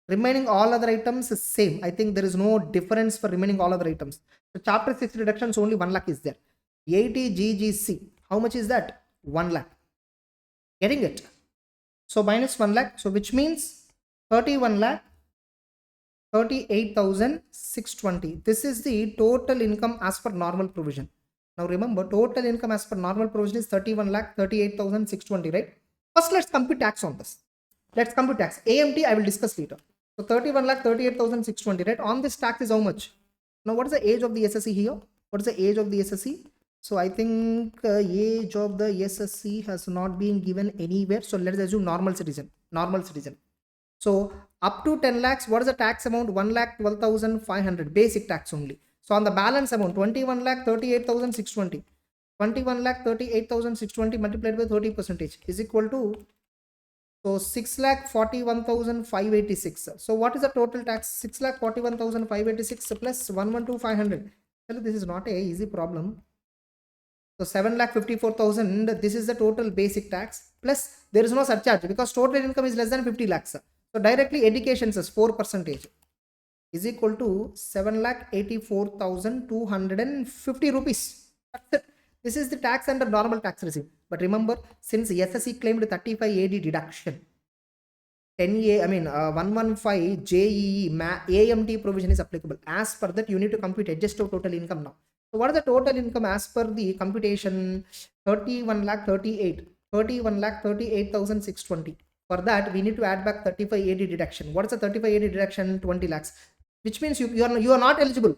[SPEAKER 1] remaining all other items is same. I think there is no difference for remaining all other items. So chapter 6 deductions only 1 lakh is there. 80 GGC. How much is that? 1 lakh. Getting it? So minus 1 lakh. So which means 31 lakh 38,620. This is the total income as per normal provision. Now remember, total income as per normal provision is 31 lakh 38,620, right? First let's compute tax on this. Let's compute tax. AMT I will discuss later. So 31 lakh 38,620, right? On this tax is how much? Now what is the age of the SSE here? What is the age of the SSE? So I think age of the SSE has not been given anywhere. So let's assume normal citizen. So up to 10 lakhs, what is the tax amount? 1,12,500 basic tax only. So on the balance amount, 21,38,620. 21,38,620 multiplied by 30% is equal to, so 6,41,586. So what is the total tax? 6,41,586 plus 112,500. Well, this is not a easy problem. So 7,54,000. This is the total basic tax plus there is no surcharge because total income is less than 50 lakhs. So directly education says 4% is equal to 7,84,250 rupees. That's it. This is the tax under normal tax regime. But remember, since SSE claimed 35 AD deduction, 10A, 115 JEE AMT provision is applicable. As per that, you need to compute adjusted total income now. So what is the total income as per the computation? 31,38,620. For that, we need to add back 35 AD deduction. What is the 35 AD deduction? 20 lakhs. Which means you are not eligible.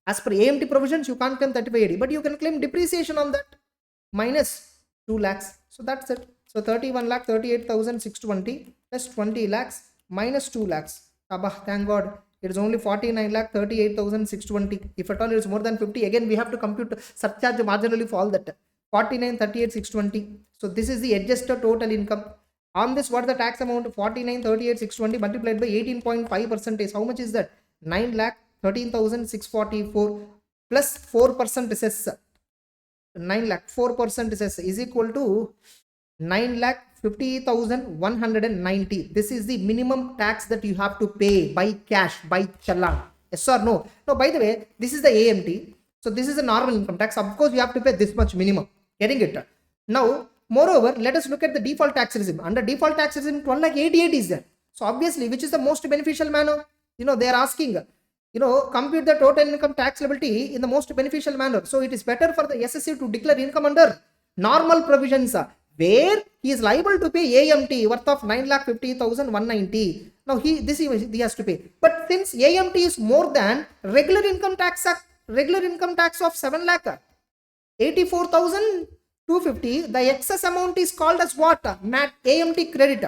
[SPEAKER 1] As per AMT provisions, you can't claim 35 AD, but you can claim depreciation on that minus 2 lakhs. So that's it. So 31,38,620 plus 20 lakhs minus 2 lakhs. Thank God. It is only 49,38,620. If at all it is more than 50, again we have to compute surcharge marginally for all that. 49,38,620. So this is the adjusted total income. On this, what is the tax amount? 49,38,620 multiplied by 18.5%. How much is that? 9,13,644 plus 4% cess. 9 lakh 4% cess is equal to 9 lakh 50,190. This is the minimum tax that you have to pay by cash, by challan. Yes or no? No, by the way, this is the AMT. So this is a normal income tax. Of course, you have to pay this much minimum. Getting it? Now, moreover, let us look at the default tax regime. Under default tax regime, 12,88 is there. So obviously, which is the most beneficial manner? They are asking, compute the total income tax liability in the most beneficial manner. So it is better for the SSC to declare income under normal provisions, where he is liable to pay AMT worth of 9,50,190. Now he has to pay. But since AMT is more than regular income tax of 7,84,250, the excess amount is called as what? MAT, AMT credit.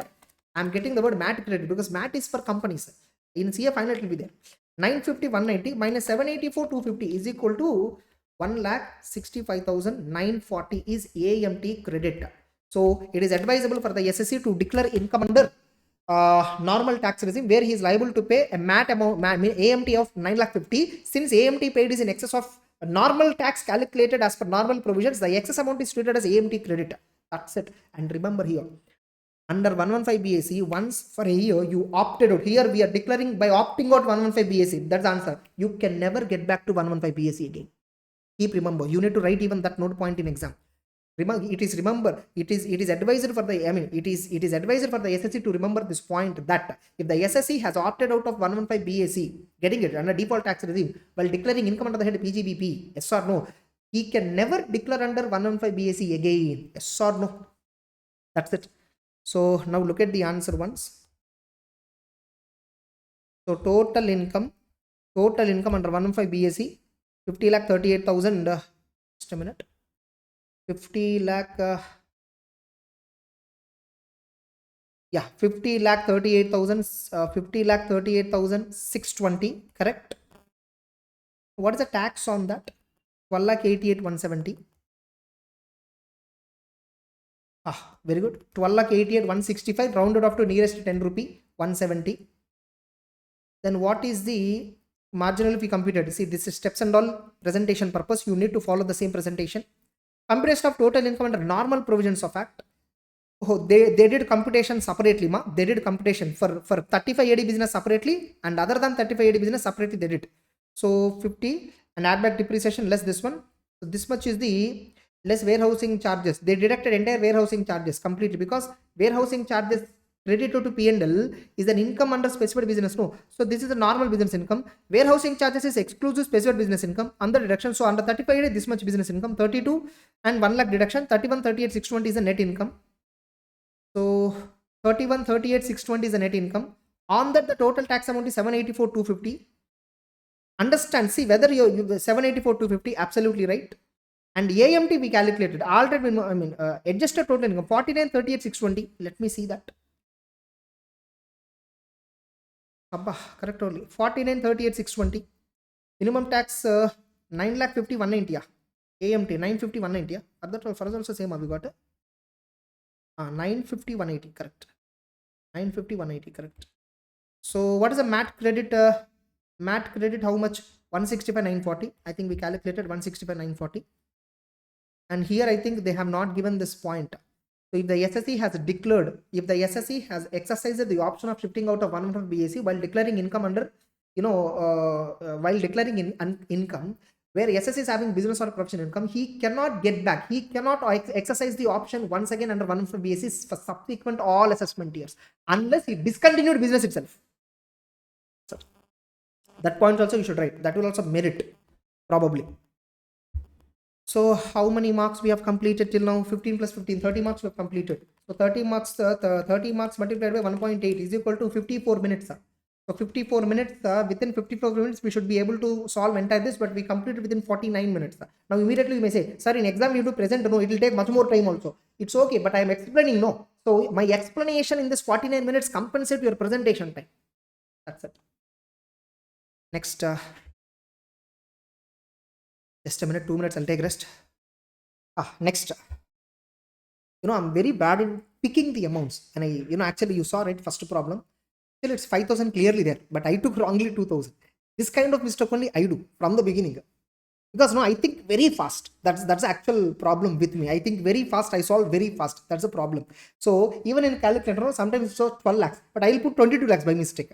[SPEAKER 1] I am getting the word MAT credit because MAT is for companies. In CA final it will be there. 950,190 minus 784,250 is equal to 1,65,940 is AMT credit. So it is advisable for the SSC to declare income under normal tax regime, where he is liable to pay a MAT amount, AMT of 9,50,000. Since AMT paid is in excess of normal tax calculated as per normal provisions, the excess amount is treated as AMT credit. That's it. And remember here, under 115 BAC, once for a year you opted out. Here we are declaring by opting out 115 BAC. That's the answer. You can never get back to 115 BAC again. Keep remember. You need to write even that note point in exam. Remember, it is advised for the it is advised for the SSC to remember this point, that if the SSC has opted out of 115 BAC, getting it under default tax regime while declaring income under the head PGBP, yes or no, he can never declare under 115 BAC again. Yes or no? That's it. So now look at the answer once. So total income under 115 BAC, 50,38,000. Just a minute. 50,38,620, correct? What is the tax on that? 12,88,170. Very good. 12,88,165 rounded off to nearest 10 rupee, 170. Then what is the marginal fee computed? See, this is steps and all presentation purpose. You need to follow the same presentation. Computation of total income under normal provisions of Act. They did computation separately, ma. They did computation for 35 AD business separately, and other than 35 AD business separately they did. So 50 and add back depreciation less this one. So this much is the less warehousing charges. They deducted entire warehousing charges completely, because warehousing charges credited to P&L is an income under specified business. No, so this is a normal business income. Warehousing charges is exclusive specified business income under deduction. So under 35 this much business income, 32 and 1 lakh deduction, 31, 38, 620 is the net income. So 31, 38, 620 is the net income. On that the total tax amount is 784,250. Understand, see whether you 784,250, absolutely right. And AMT we calculated already. Adjusted total income 49, 38, 620. Let me see that. Correct only. 49, 38, 620. Minimum tax 9,50,190. AMT 950,190. That for us also same. We got 950,180. Correct. 950,180. Correct. So what is the MAT credit? MAT credit how much? 165,940. I think we calculated 165,940. And here I think they have not given this point. So if the SSC has declared, if the SSC has exercised the option of shifting out of 100 BAC while declaring income under, while declaring income, where SSC is having business or profession income, he cannot get back. He cannot exercise the option once again under 100 BAC for subsequent all assessment years, unless he discontinued business itself. So that point also you should write. That will also merit, probably. So how many marks we have completed till now? 15 plus 15, 30 marks we have completed. So 30 marks multiplied by 1.8 is equal to 54 minutes. So 54 minutes, within 54 minutes we should be able to solve entire this, but we completed within 49 minutes. Now immediately you may say, sir, in exam you do present, no, it will take much more time also. It's okay, but I am explaining, no. So my explanation in this 49 minutes compensate your presentation time. That's it. Next, just a minute, 2 minutes, I'll take rest. Next, I'm very bad in picking the amounts, and actually you saw, right, first problem. Still it's 5,000 clearly there, but I took wrongly 2,000. This kind of mistake only I do from the beginning. Because no, I think very fast. That's the actual problem with me. I think very fast, I solve very fast. That's the problem. So even in calculator, sometimes it shows 12 lakhs, but I'll put 22 lakhs by mistake.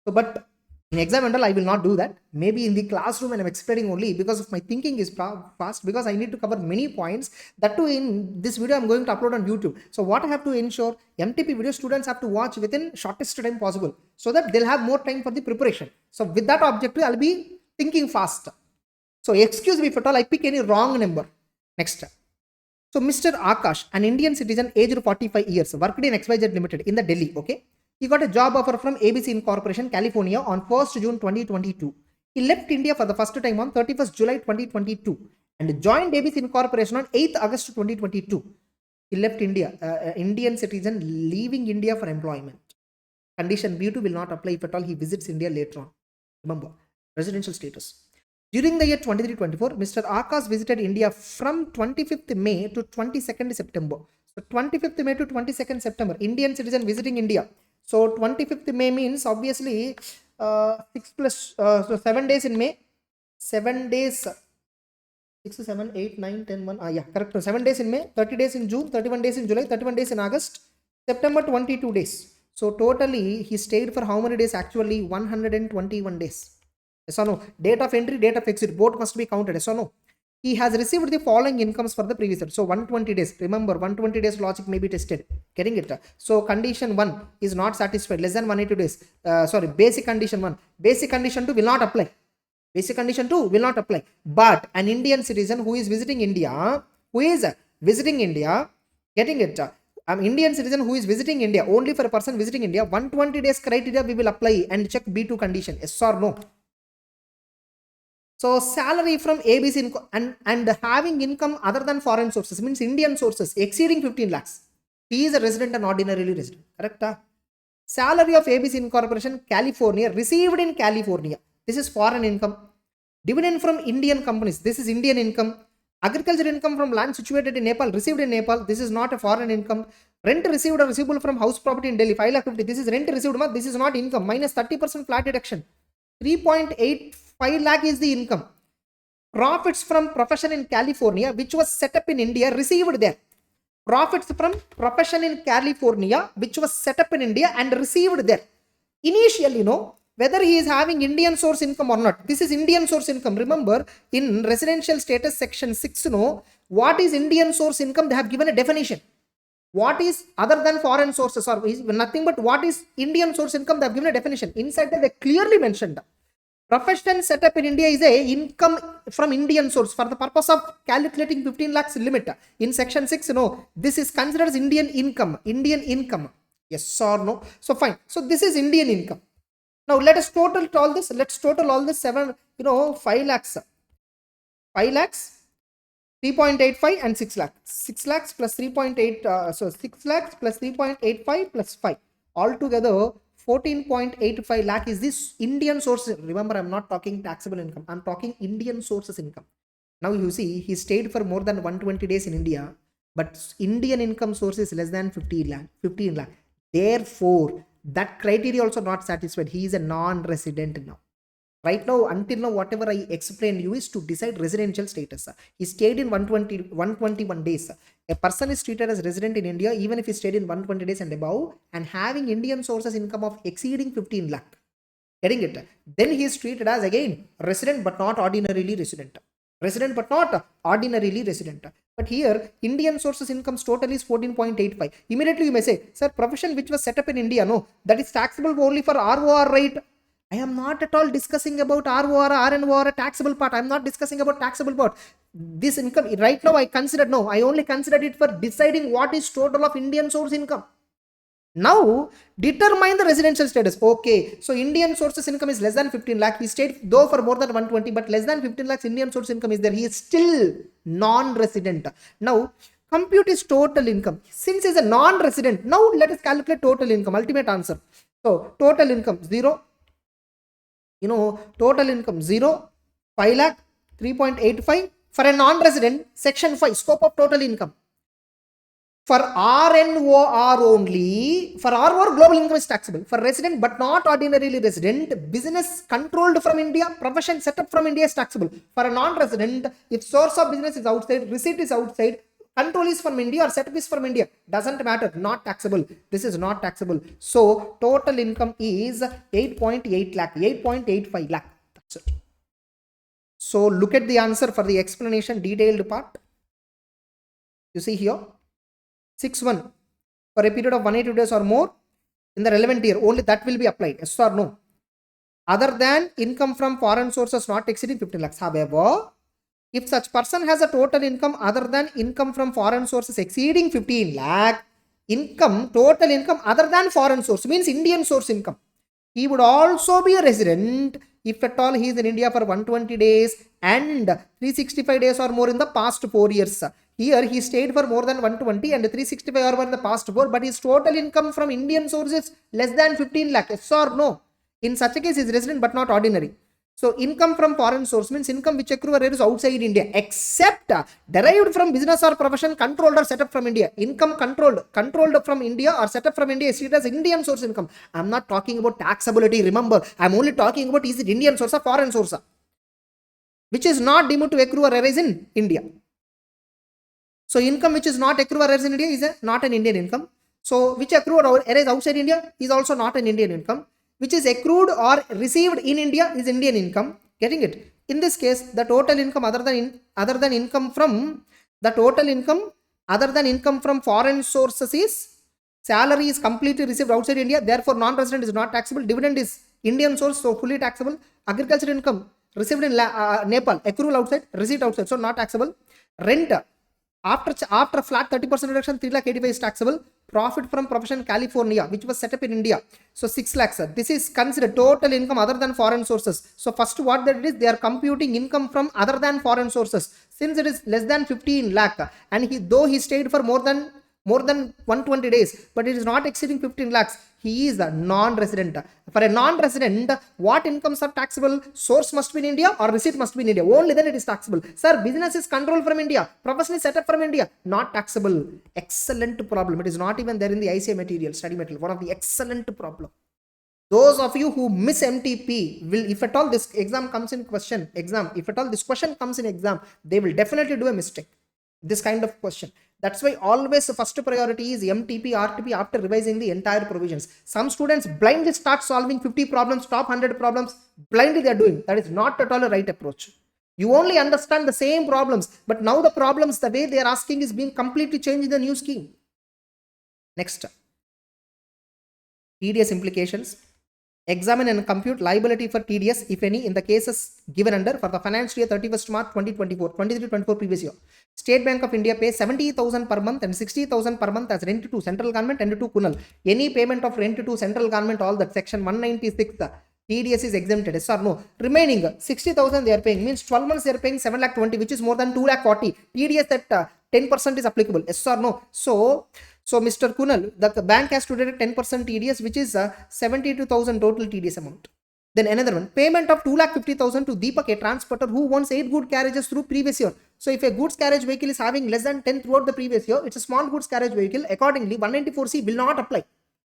[SPEAKER 1] So, but in exam and all, I will not do that. Maybe in the classroom and I'm explaining only because of my thinking is fast, because I need to cover many points. That too, in this video I'm going to upload on YouTube. So what I have to ensure, MTP video students have to watch within shortest time possible, so that they'll have more time for the preparation. So with that objective, I'll be thinking fast. So excuse me if at all I pick any wrong number. Next. So Mr. Akash, an Indian citizen aged 45 years, worked in XYZ Limited in the Delhi. Okay. He got a job offer from ABC Incorporation, California on 1st June 2022. He left India for the first time on 31st July 2022 and joined ABC Incorporation on 8th August 2022. He left India, Indian citizen leaving India for employment. Condition B2 will not apply if at all he visits India later on. Remember, residential status. During the year 23-24, Mr. Akash visited India from 25th May to 22nd September. So 25th May to 22nd September, Indian citizen visiting India. So 25th May means obviously 7 days in May, 7 days, 6, 7, 8, 9, 10, 1, yeah, correct. 7 days in May, 30 days in June, 31 days in July, 31 days in August, September 22 days. So totally he stayed for how many days? Actually 121 days. Yes or no? Date of entry, date of exit, both must be counted. Yes or no? He has received the following incomes for the previous year. So 120 days. Remember, 120 days logic may be tested. Getting it? So condition 1 is not satisfied. Less than 180 days. Basic condition 1. Basic condition 2 will not apply. Basic condition 2 will not apply. But an Indian citizen who is visiting India, getting it? An Indian citizen who is visiting India, only for a person visiting India, 120 days criteria we will apply and check B2 condition. Yes or no? So salary from ABC and having income other than foreign sources, means Indian sources, exceeding 15 lakhs. He is a resident and ordinarily resident. Correct? Salary of ABC Incorporation, California, received in California. This is foreign income. Dividend from Indian companies. This is Indian income. Agriculture income from land situated in Nepal, received in Nepal. This is not a foreign income. Rent received or receivable from house property in Delhi, 5,50,000. This is rent received. This is not income. Minus 30% flat deduction. 3.85 lakh is the income. Profits from profession in California, which was set up in India, received there. Profits from profession in California, which was set up in India and received there. Initially, whether he is having Indian source income or not. This is Indian source income. Remember, in residential status section 6, what is Indian source income? They have given a definition. What is other than foreign sources or is nothing but what is Indian source income? They have given a definition. Inside that they clearly mentioned. Profession set up in India is a income from Indian source for the purpose of calculating 15 lakhs limit. In section 6, this is considered as Indian income. Indian income. Yes or no? So fine. So this is Indian income. Now let us total all this. Let's total all this 5 lakhs. 5 lakhs. 3.85 and 6 lakhs. 6 lakhs plus 3.8, 6 lakhs plus 3.85 plus 5. Altogether, 14.85 lakh is this Indian source. Remember, I'm not talking taxable income. I'm talking Indian sources income. Now you see, he stayed for more than 120 days in India, but Indian income source is less than 15 lakh. Therefore, that criteria also not satisfied. He is a non-resident now. Right now, until now, whatever I explained you is to decide residential status. He stayed in 121 days. A person is treated as resident in India even if he stayed in 120 days and above and having Indian sources income of exceeding 15 lakh. Getting it? Then he is treated as again resident but not ordinarily resident. Resident but not ordinarily resident. But here, Indian sources income's total is 14.85. Immediately you may say, sir, profession which was set up in India, no, that is taxable only for ROR, right? I am not at all discussing about ROR, RNOR, taxable part. I am not discussing about taxable part. This income, right now I only considered it for deciding what is total of Indian source income. Now, determine the residential status. Okay, so Indian sources income is less than 15 lakh. He stayed though for more than 120, but less than 15 lakhs Indian source income is there. He is still non-resident. Now, compute his total income. Since he is a non-resident, now let us calculate total income. Ultimate answer. So, total income 0. Total income 0, 5 lakh, 3.85 for a non-resident, section 5, scope of total income. For RNOR only, for ROR, global income is taxable. For resident but not ordinarily resident, business controlled from India, profession set up from India is taxable. For a non-resident, if source of business is outside, receipt is outside, control is from India or setup is from India, doesn't matter, not taxable. This is not taxable. So total income is 8.8 lakh, 8.85 lakh. That's it. So look at the answer for the explanation detailed part. You see here, 6.1 for a period of 180 days or more in the relevant year, only that will be applied. Yes or no? Other than income from foreign sources not exceeding 15 lakhs. However, if such person has a total income other than income from foreign sources exceeding 15 lakh, total income other than foreign source means Indian source income. He would also be a resident if at all he is in India for 120 days and 365 days or more in the past 4 years. Here he stayed for more than 120 and 365 or more in the past 4, but his total income from Indian sources less than 15 lakh. Yes or no? In such a case, he is resident but not ordinary. So income from foreign source means income which accrue or is outside India, except derived from business or profession controlled or set up from India. Income controlled from India or set up from India is treated as Indian source income. I'm not talking about taxability. Remember, I'm only talking about is it Indian source or foreign source, which is not deemed to accrue or arise in India. So income which is not accrue or arise in India is not an Indian income. So which accrue or arise outside India is also not an Indian income. Which is accrued or received in India is Indian income. Getting it? In this case, the total income other than income from foreign sources is salary is completely received outside India. Therefore, non-resident is not taxable. Dividend is Indian source, so fully taxable. Agriculture income received in Nepal, accrual outside, receipt outside, so not taxable. Rent after flat 30% reduction, 3,85,000 is taxable. Profit from profession California, which was set up in India, so 6 lakhs. This is considered total income other than foreign sources. So first what that is, they are computing income from other than foreign sources. Since it is less than 15 lakh and though he stayed for more than 120 days, but it is not exceeding 15 lakhs, he is a non-resident. For a non-resident, what incomes are taxable? Source must be in India or receipt must be in India. Only then it is taxable. Sir, business is controlled from India. Profession is set up from India. Not taxable. Excellent problem. It is not even there in the ICA material, study material. One of the excellent problem. Those of you who miss MTP will, if at all this exam comes in question, if at all this question comes in exam, they will definitely do a mistake. This kind of question. That's why always the first priority is MTP, RTP after revising the entire provisions. Some students blindly start solving 50 problems, top 100 problems, blindly they are doing. That is not at all a right approach. You only understand the same problems, but now the problems, the way they are asking is being completely changed in the new scheme. Next, TDS implications. Examine and compute liability for TDS, if any, in the cases given under for the financial year 31st March 2024, 23-24 previous year. State Bank of India pays 70,000 per month and 60,000 per month as rent to central government and to Kunal. Any payment of rent to central government, all that section 196, TDS is exempted. Yes or no? Remaining 60,000 they are paying, means 12 months they are paying 7,20,000, which is more than 2,40,000. TDS at 10% is applicable. Yes or no? So Mr. Kunal, the bank has to deduct 10% TDS, which is 72,000 total TDS amount. Then another one, payment of 2,50,000 to Deepak, a transporter who owns 8 good carriages through previous year. So if a goods carriage vehicle is having less than 10 throughout the previous year, it's a small goods carriage vehicle. Accordingly, 194C will not apply.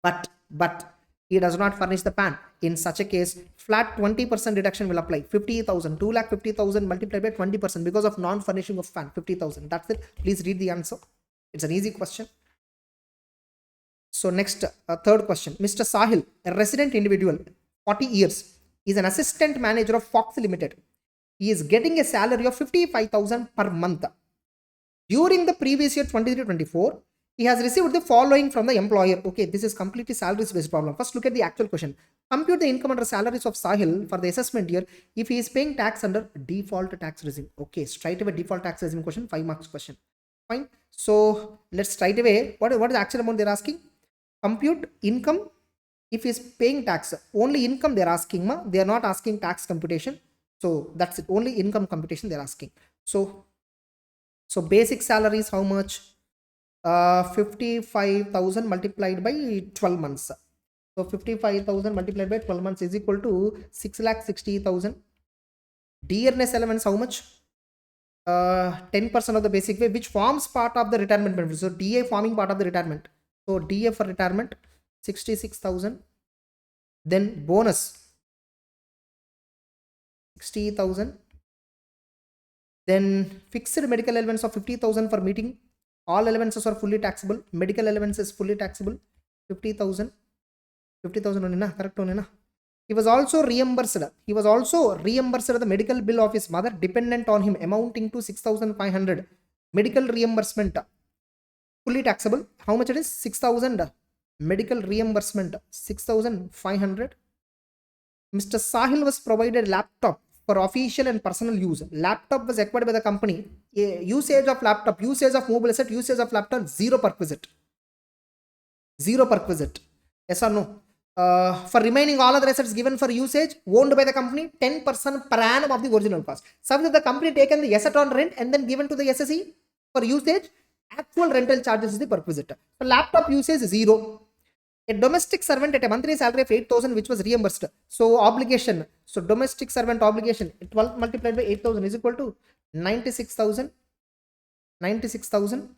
[SPEAKER 1] But he does not furnish the PAN. In such a case, flat 20% deduction will apply. 50,000, 2,50,000 multiplied by 20% because of non-furnishing of PAN. 50,000. That's it. Please read the answer. It's an easy question. So next, third question. Mr. Sahil, a resident individual, 40 years, is an assistant manager of Ros Limited. He is getting a salary of 55,000 per month. During the previous year 23-24, he has received the following from the employer. Okay, this is completely salaries based problem. First, look at the actual question. Compute the income under salaries of Sahil for the assessment year if he is paying tax under default tax regime. Okay, straight away default tax regime question, 5 marks question. Fine. So let's straight away, what is the actual amount they're asking? Compute income if is paying tax. Only income they're asking, they are not asking tax computation. So that's it, only income computation they're asking. So basic salary is how much? 55,000 multiplied by 12 months. So 55,000 multiplied by 12 months is equal to 6,60,000. Dearness allowance how much? 10% of the basic pay, which forms part of the retirement benefit. So DA forming part of the retirement. So DA for retirement 66,000. Then bonus 60,000. Then fixed medical allowance of 50,000 for meeting. All allowances are fully taxable. Medical allowance is fully taxable. 50,000. 50,000 only na? Correct only na? He was also reimbursed. He was also reimbursed the medical bill of his mother dependent on him amounting to 6,500. Medical reimbursement fully taxable. How much it is? 6,000. Medical reimbursement 6,500. Mr. Sahil was provided laptop for official and personal use. Laptop was acquired by the company. Usage of laptop, usage of mobile asset, usage of laptop, zero perquisite. Zero perquisite. Yes or no? For remaining all other assets given for usage owned by the company, 10% per annum of the original cost. Suppose the company taken the asset on rent and then given to the SSE for usage, actual rental charges is the perquisite. So laptop usage is zero. A domestic servant at a monthly salary of 8,000 which was reimbursed. So obligation. So domestic servant obligation 12 multiplied by 8,000 is equal to 96,000. 96,000.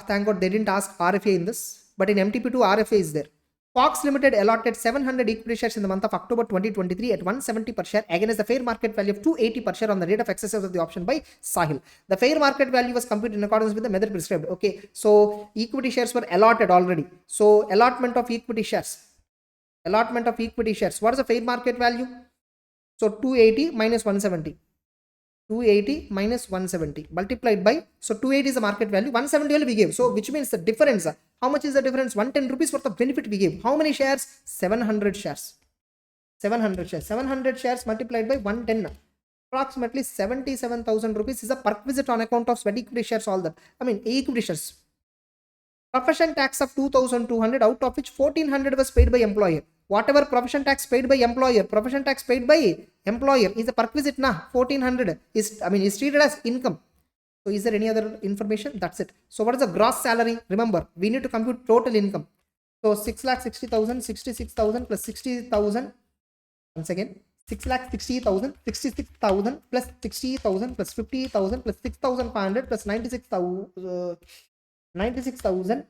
[SPEAKER 1] Thank God they didn't ask RFA in this. But in MTP2 RFA is there. Ros Limited allotted 700 equity shares in the month of October 2023 at 170 per share against the fair market value of 280 per share on the date of exercise of the option by Sahil. The fair market value was computed in accordance with the method prescribed. Okay, so equity shares were allotted already. So allotment of equity shares. Allotment of equity shares. What is the fair market value? So 280 minus 170. 280 minus 170 multiplied by, so 280 is the market value, 170 only we gave. So which means the difference, how much is the difference? 110 rupees worth of benefit we gave. How many shares? 700 shares. 700 shares. 700 shares multiplied by 110. Approximately 77,000 rupees is a perquisite on account of sweat equity shares, all that. I mean equity shares. Profession tax of 2,200, out of which 1,400 was paid by employer. Whatever profession tax paid by employer, profession tax paid by employer is a perquisite na. 1,400 is, is treated as income. So is there any other information? That's it. So what is the gross salary? Remember, we need to compute total income. So 6,60,000, 66,000 plus 60,000. Once again, 6,60,000, 66,000 plus 60,000 plus 50,000 plus 6,500 plus 96,000. 96,000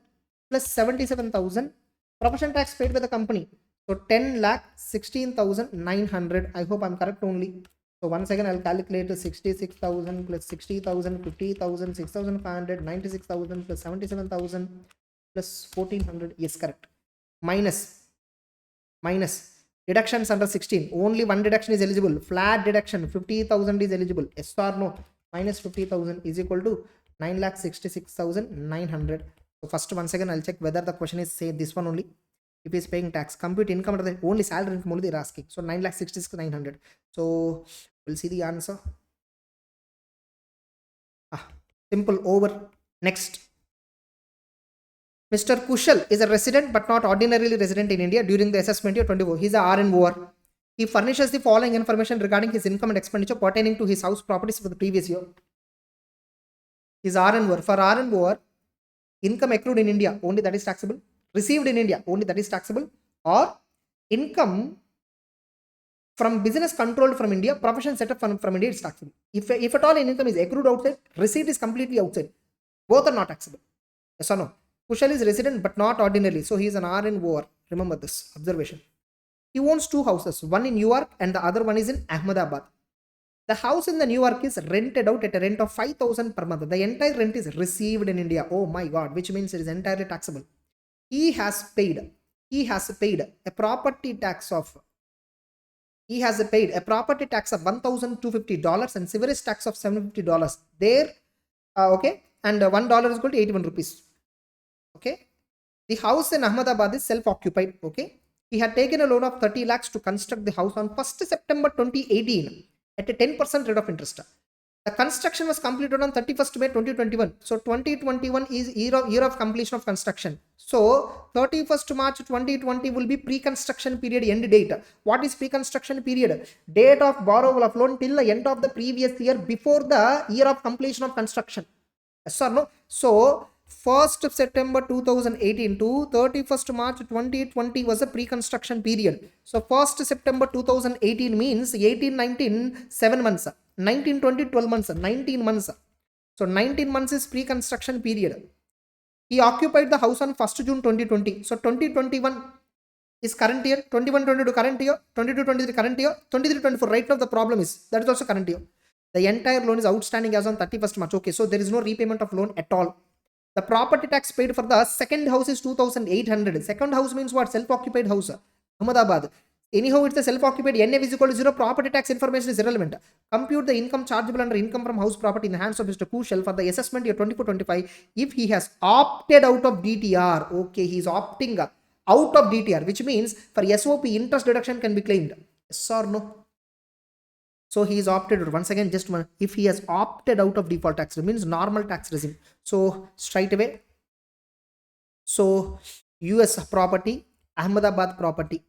[SPEAKER 1] plus 77,000. Profession tax paid by the company. So 10,16,900. I hope I'm correct only. So once again, I'll calculate 66,000 plus 60,000, 50,000, 6,500, 96,000 plus 77,000 plus 1,400. Yes, correct. Minus deductions under 16. Only one deduction is eligible. Flat deduction 50,000 is eligible. Yes or no? Minus 50,000 is equal to 9,66,900. So first, once again, I'll check whether the question is say this one only. If he is paying tax, compute income under the only salary income only they're asking. So 9,66,900. So we'll see the answer. Simple, over. Next. Mr. Kushal is a resident but not ordinarily resident in India during the assessment year 24. He is a RN. He furnishes the following information regarding his income and expenditure pertaining to his house properties for the previous year. Is RN. For RN, income accrued in India, only that is taxable. Received in India, only that is taxable. Or income from business controlled from India, profession set up from India is taxable. If at all income is accrued outside, received is completely outside. Both are not taxable. Yes or no? Kushal is resident but not ordinarily. So he is an RN. Remember this observation. He owns two houses, one in Newark and the other one is in Ahmedabad. The house in the Newark is rented out at a rent of 5,000 per month. The entire rent is received in India. Oh my God, which means it is entirely taxable. He has paid a property tax of $1,250 and severance tax of $750 there. Okay, and $1 is equal to 81 rupees. Okay, the house in Ahmedabad is self-occupied. Okay, he had taken a loan of 30 lakhs to construct the house on 1st September 2018 at a 10% rate of interest. The construction was completed on 31st May 2021. So 2021 is year of completion of construction. So 31st March 2020 will be pre-construction period end date. What is pre-construction period? Date of borrowal of loan till the end of the previous year before the year of completion of construction. Yes or no? So 1st September 2018 to 31st March 2020 was a pre-construction period. So 1st September 2018 means 18, 19, 7 months. 19, 20, 12 months, 19 months. So 19 months is pre-construction period. He occupied the house on 1st June 2020. So 2021 is current year, 21-22 current year, 22-23 current year, 23-24 right now the problem is that is also current year. The entire loan is outstanding as on 31st March. Okay, so there is no repayment of loan at all. The property tax paid for the second house is 2,800. Second house means what? Self-occupied house, Ahmedabad. Anyhow, it's a self-occupied. NF is equal to 0. Property tax information is irrelevant. Compute the income chargeable under income from house property in the hands of Mr. Kushal for the assessment year 24-25 if he has opted out of DTR. Okay, he is opting out of DTR, which means for SOP, interest deduction can be claimed. Yes or no? So he is opted out. Once again, just one. If he has opted out of default tax, it means normal tax regime. So straight away. So US property, Ahmedabad property.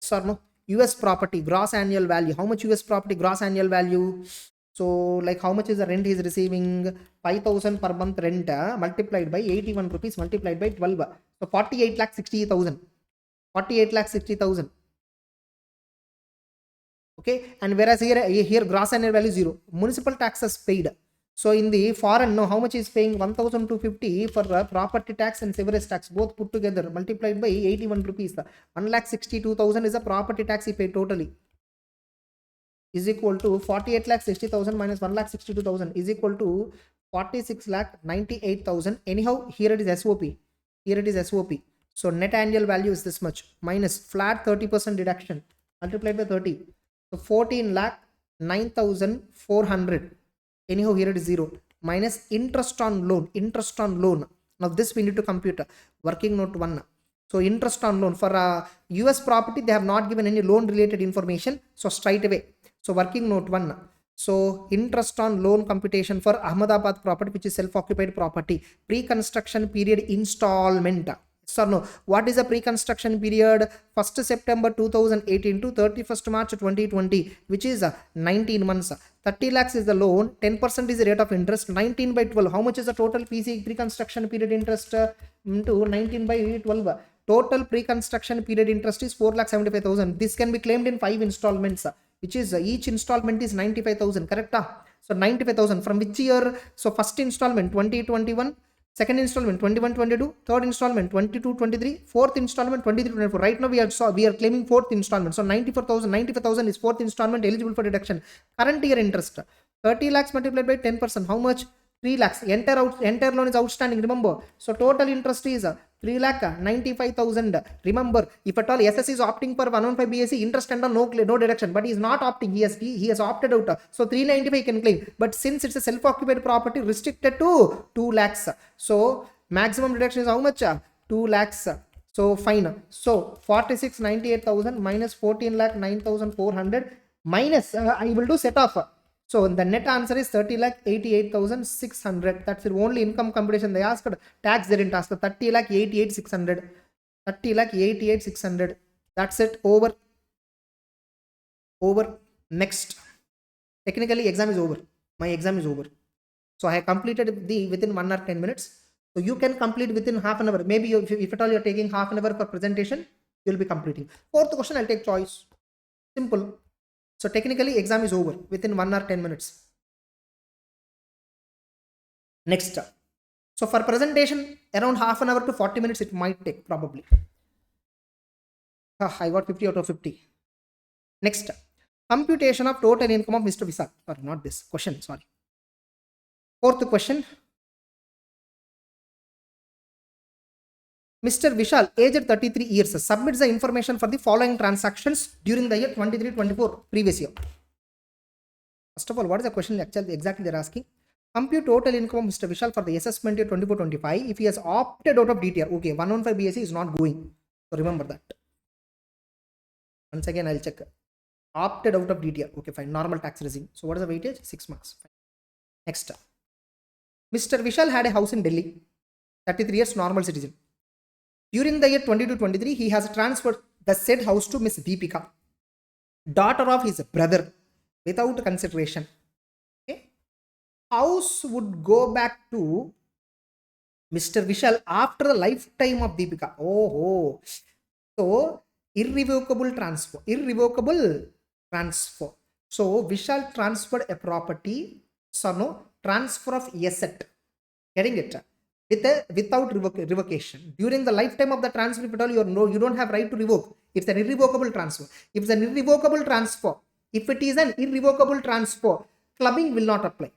[SPEAKER 1] Yes or no? US property, gross annual value. How much US property gross annual value? So like how much is the rent he is receiving? 5,000 per month rent multiplied by 81 rupees multiplied by 12. So 48,60,000. 48,60,000. Okay, and whereas here gross annual value 0. Municipal taxes paid. So in the foreign, no, how much is paying? 1,250 for property tax and severance tax both put together multiplied by 81 rupees. 1,62,000 is the property tax he paid totally. Is equal to 48,60,000 minus 1,62,000 is equal to 46,98,000. Anyhow, here it is SOP. Here it is SOP. So net annual value is this much minus flat 30% deduction multiplied by 30. So 14,09,400. Anyhow, here it is 0 minus interest on loan. Interest on loan. Now this we need to compute. Working note 1. So interest on loan for US property, they have not given any loan related information. So straight away. So working note 1. So interest on loan computation for Ahmedabad property, which is self-occupied property. Pre-construction period installment. So no, what is the pre-construction period? 1st September 2018 to 31st March 2020, which is 19 months. 30 lakhs is the loan, 10% is the rate of interest, 19 by 12. How much is the total PC pre-construction period interest into 19 by 12? Total pre-construction period interest is 4,75,000. This can be claimed in 5 installments, which is each installment is 95,000. Correct? So 95,000 from which year? So first installment 2021. Second installment 21-22, third installment 22-23, fourth installment 23-24. Right now we are claiming fourth installment. So 95,000 is fourth installment eligible for deduction. Current year interest 30 lakhs multiplied by 10%. How much? 3 lakhs. Entire loan is outstanding. Remember. So total interest is 3,95,000. Remember, if at all SS is opting for 115 BSc interest and no deduction, but he is not opting. He has opted out. So 395 can claim. But since it's a self-occupied property, restricted to 2 lakhs. So maximum deduction is how much? 2 lakhs. So fine. So 46,98,000 minus 14,09,400 minus I will do set off. So the net answer is 30,88,600. That's the only income computation they asked. Tax they didn't ask. 30,88,600. 30,88,600. That's it. Over. Next. Technically, exam is over. My exam is over. So I have completed within 1 or 10 minutes. So you can complete within half an hour. Maybe if at all you're taking half an hour for presentation, you'll be completing. Fourth question, I'll take choice. Simple. So technically exam is over within 1 or 10 minutes. Next. So for presentation, around half an hour to 40 minutes it might take probably. I got 50 out of 50. Next. Computation of total income of Mr. Vishal. Sorry, not this question. Sorry. Fourth question. Mr. Vishal, aged 33 years, submits the information for the following transactions during the year 23-24, previous year. First of all, what is the question exactly they're asking? Compute total income of Mr. Vishal for the assessment year 24-25 if he has opted out of DTR. Okay, 115 BSc is not going. So remember that. Once again, I'll check. Opted out of DTR. Okay, fine. Normal tax regime. So what is the weightage? 6 marks. Fine. Next. Mr. Vishal had a house in Delhi. 33 years, normal citizen. During the year 22-23, he has transferred the said house to Miss Deepika, daughter of his brother, without consideration. Okay. House would go back to Mr. Vishal after the lifetime of Deepika. Oh. So irrevocable transfer. So Vishal transferred a property, so no, transfer of asset. Getting it? Without revocation. During the lifetime of the transfer, if at all you don't have right to revoke. It's an irrevocable transfer. If it's an irrevocable transfer, if it is an irrevocable transfer, clubbing will not apply.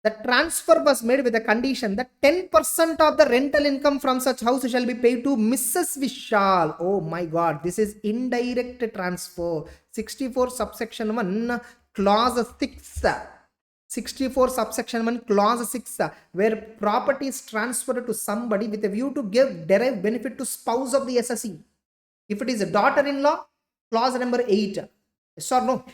[SPEAKER 1] The transfer was made with the condition that 10% of the rental income from such house shall be paid to Mrs. Vishal. Oh my God, this is indirect transfer. 64 subsection 1 clause 6. 64 subsection 1 clause 6, where property is transferred to somebody with a view to give derive benefit to spouse of the assessee. If it is a daughter-in-law, clause number 8. Yes or no?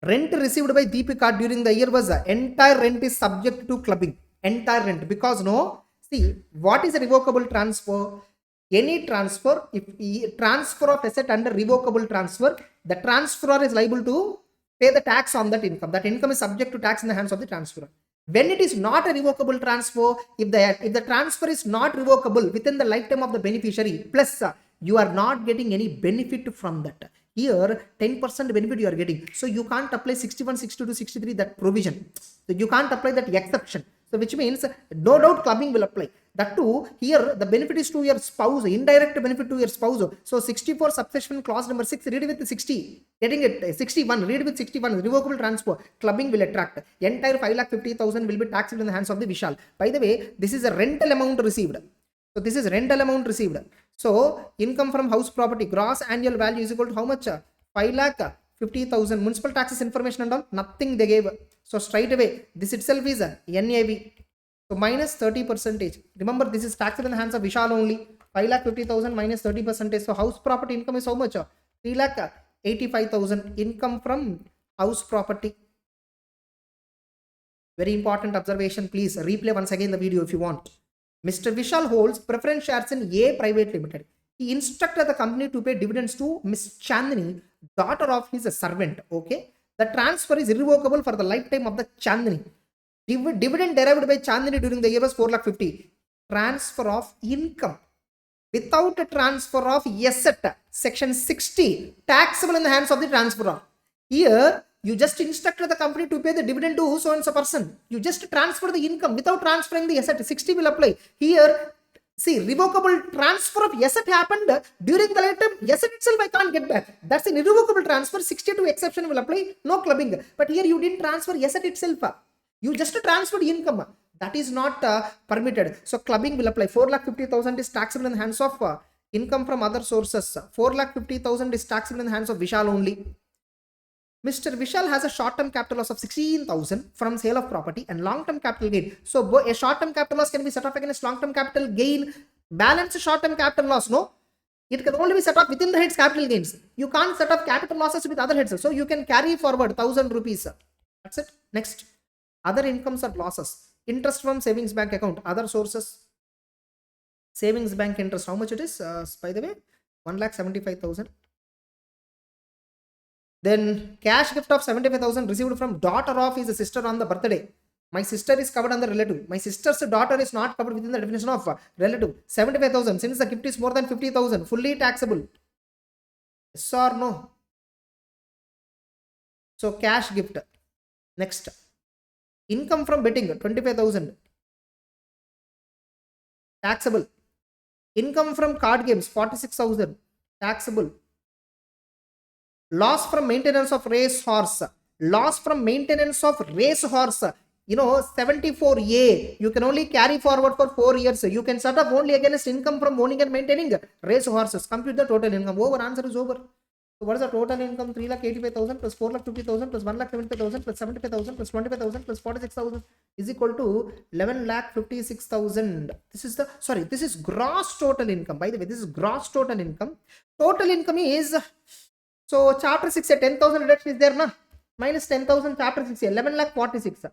[SPEAKER 1] Rent received by Deepika during the year was entire rent is subject to clubbing. Entire rent, because no, see what is a revocable transfer? Any transfer, if transfer of asset under revocable transfer, the transferor is liable to pay the tax on that income. That income is subject to tax in the hands of the transferor. When it is not a revocable transfer, if the transfer is not revocable within the lifetime of the beneficiary, plus you are not getting any benefit from that. Here 10% benefit you are getting, so you can't apply 61, 62, 63 that provision. So you can't apply that exception. So which means no doubt clubbing will apply. That too, here the benefit is to your spouse, indirect benefit to your spouse. So 64 subsection clause number 6, read with 60. Getting it? 61, read with 61. Revocable transfer, clubbing will attract. Entire 5,50,000 will be taxed in the hands of the Vishal. By the way, this is a rental amount received. So this is rental amount received. So income from house property, gross annual value is equal to how much? 5,50,000. Municipal taxes information and all, nothing they gave. So straight away, this itself is a NAV. So minus 30%. Remember, this is taxed in the hands of Vishal only. 5,50,000 minus 30%. So house property income is how much? 3,85,000 income from house property. Very important observation. Please replay once again the video if you want. Mr. Vishal holds preference shares in A Private Limited. He instructed the company to pay dividends to Miss Chandni, daughter of his servant. Okay. The transfer is irrevocable for the lifetime of the Chandni. Dividend derived by Chandni during the year was 4,50,000. Transfer of income without a transfer of asset. Section 60. Taxable in the hands of the transferor. Here, you just instructed the company to pay the dividend to so and so person. You just transfer the income without transferring the asset. 60 will apply. Here, see, revocable transfer of asset happened during the lifetime. Asset itself I can't get back. That's an irrevocable transfer. 62 exception will apply. No clubbing. But here you didn't transfer asset itself. You just transferred income. That is not permitted. So clubbing will apply. 4,50,000 is taxable in the hands of income from other sources. 4,50,000 is taxable in the hands of Vishal only. Mr. Vishal has a short-term capital loss of 16,000 from sale of property and long-term capital gain. So a short-term capital loss can be set off against long-term capital gain. Balance short-term capital loss, no? It can only be set off within the head's capital gains. You can't set off capital losses with other heads. So you can carry forward 1,000 rupees. That's it. Next. Other incomes or losses. Interest from savings bank account. Other sources. Savings bank interest. How much it is? By the way, 1,75,000. Then cash gift of 75,000 received from daughter of his sister on the birthday. My sister is covered under relative. My sister's daughter is not covered within the definition of relative. 75,000. Since the gift is more than 50,000, fully taxable. Yes or no? So cash gift. Next. Income from betting 25,000. Taxable. Income from card games 46,000. Taxable. Loss from maintenance of race horse. Loss from maintenance of race horse. 74A. You can only carry forward for 4 years. You can set up only against income from owning and maintaining race horses. Compute the total income. Over. Answer is over. So what is the total income? 3,85,000 plus 4,50,000 plus 1,75,000 plus 75,000 plus 25,000 plus 46,000 is equal to 11,56,000. This is gross total income. By the way, this is gross total income. Total income is, so chapter 6, 10,000 reduction is there, na? Minus 10,000, chapter 6, 11,46,000.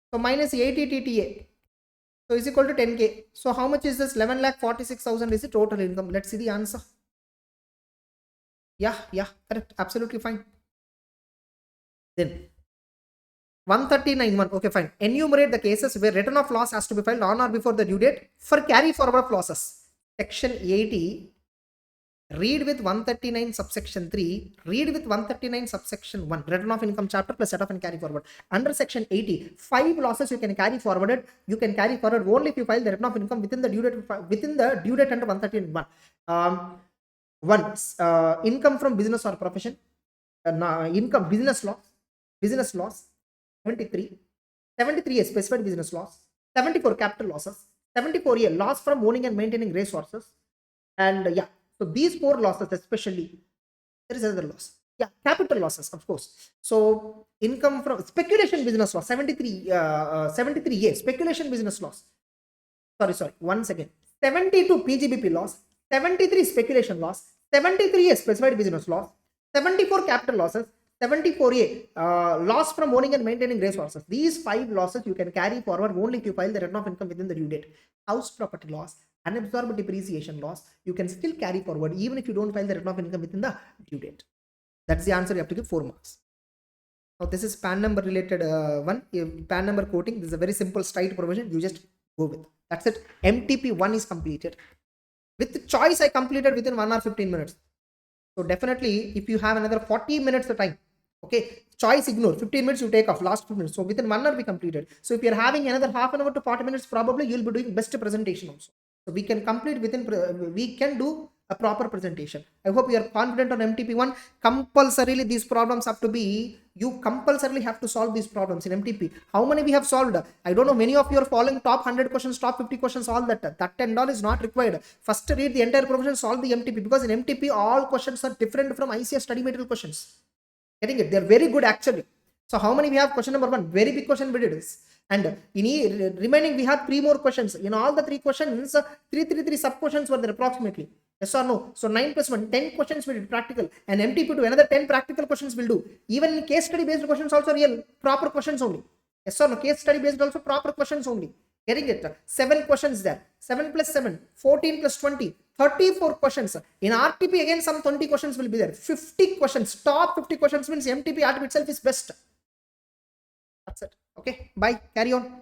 [SPEAKER 1] So minus 80 TTA. So is equal to 10K. So how much is this? 11,46,000 is the total income. Let's see the answer. Yeah, correct. Absolutely fine. Then 139.1. Okay, fine. Enumerate the cases where return of loss has to be filed on or before the due date for carry forward of losses. Section 80. Read with 139 subsection 3, read with 139 subsection 1, return of income chapter plus set off and carry forward. Under section 80, 5 losses you can carry forwarded. You can carry forward only if you file the return of income within the due date under 139. One, income from business or profession, income business loss, 73. 73 a specified business loss, 74 capital losses, 74 a loss from owning and maintaining racehorses, and yeah. So these 4 losses, especially, there is another loss. Yeah, capital losses, of course. So income from speculation business loss, 73, 73A, speculation business loss. Sorry, once again. 72 PGBP loss, 73 speculation loss, 73A specified business loss, 74 capital losses, 74A loss from owning and maintaining racehorses. These 5 losses you can carry forward only if you file the return of income within the due date. House property loss, unabsorbed depreciation loss, you can still carry forward even if you don't file the return of income within the due date. That's the answer. You have to give 4 marks. Now this is PAN number related one. PAN number quoting. This is a very simple straight provision. You just go with. That's it. MTP 1 is completed. With choice, I completed within 1 hour 15 minutes. So definitely, if you have another 40 minutes of time, okay, choice ignore. 15 minutes you take off. Last 2 minutes. So within 1 hour we completed. So if you're having another half an hour to 40 minutes, probably you'll be doing best presentation also. So we can complete within, we can do a proper presentation. I hope you are confident on MTP1. Compulsorily these problems have to be, you compulsorily have to solve these problems in MTP. How many we have solved? I don't know, many of you are following top 100 questions, top 50 questions, all that. That and all is not required. First read the entire provision, solve the MTP, because in MTP all questions are different from ICS study material questions. Getting it? They're very good actually. So how many we have? Question number 1, very big question we did this. And in remaining we have 3 more questions. In all the 3 questions, 3 sub questions were there approximately. Yes or no? So 9 plus 1, 10 questions we did practical, and MTP2 another 10 practical questions will do. Even in case study based questions also real proper questions only. Yes or no? Case study based also proper questions only. Getting it? 7 questions there. 7 plus 7, 14 plus 20, 34 questions. In RTP again some 20 questions will be there. 50 questions. Top 50 questions means MTP RTP itself is best. That's it. Okay. Bye. Carry on.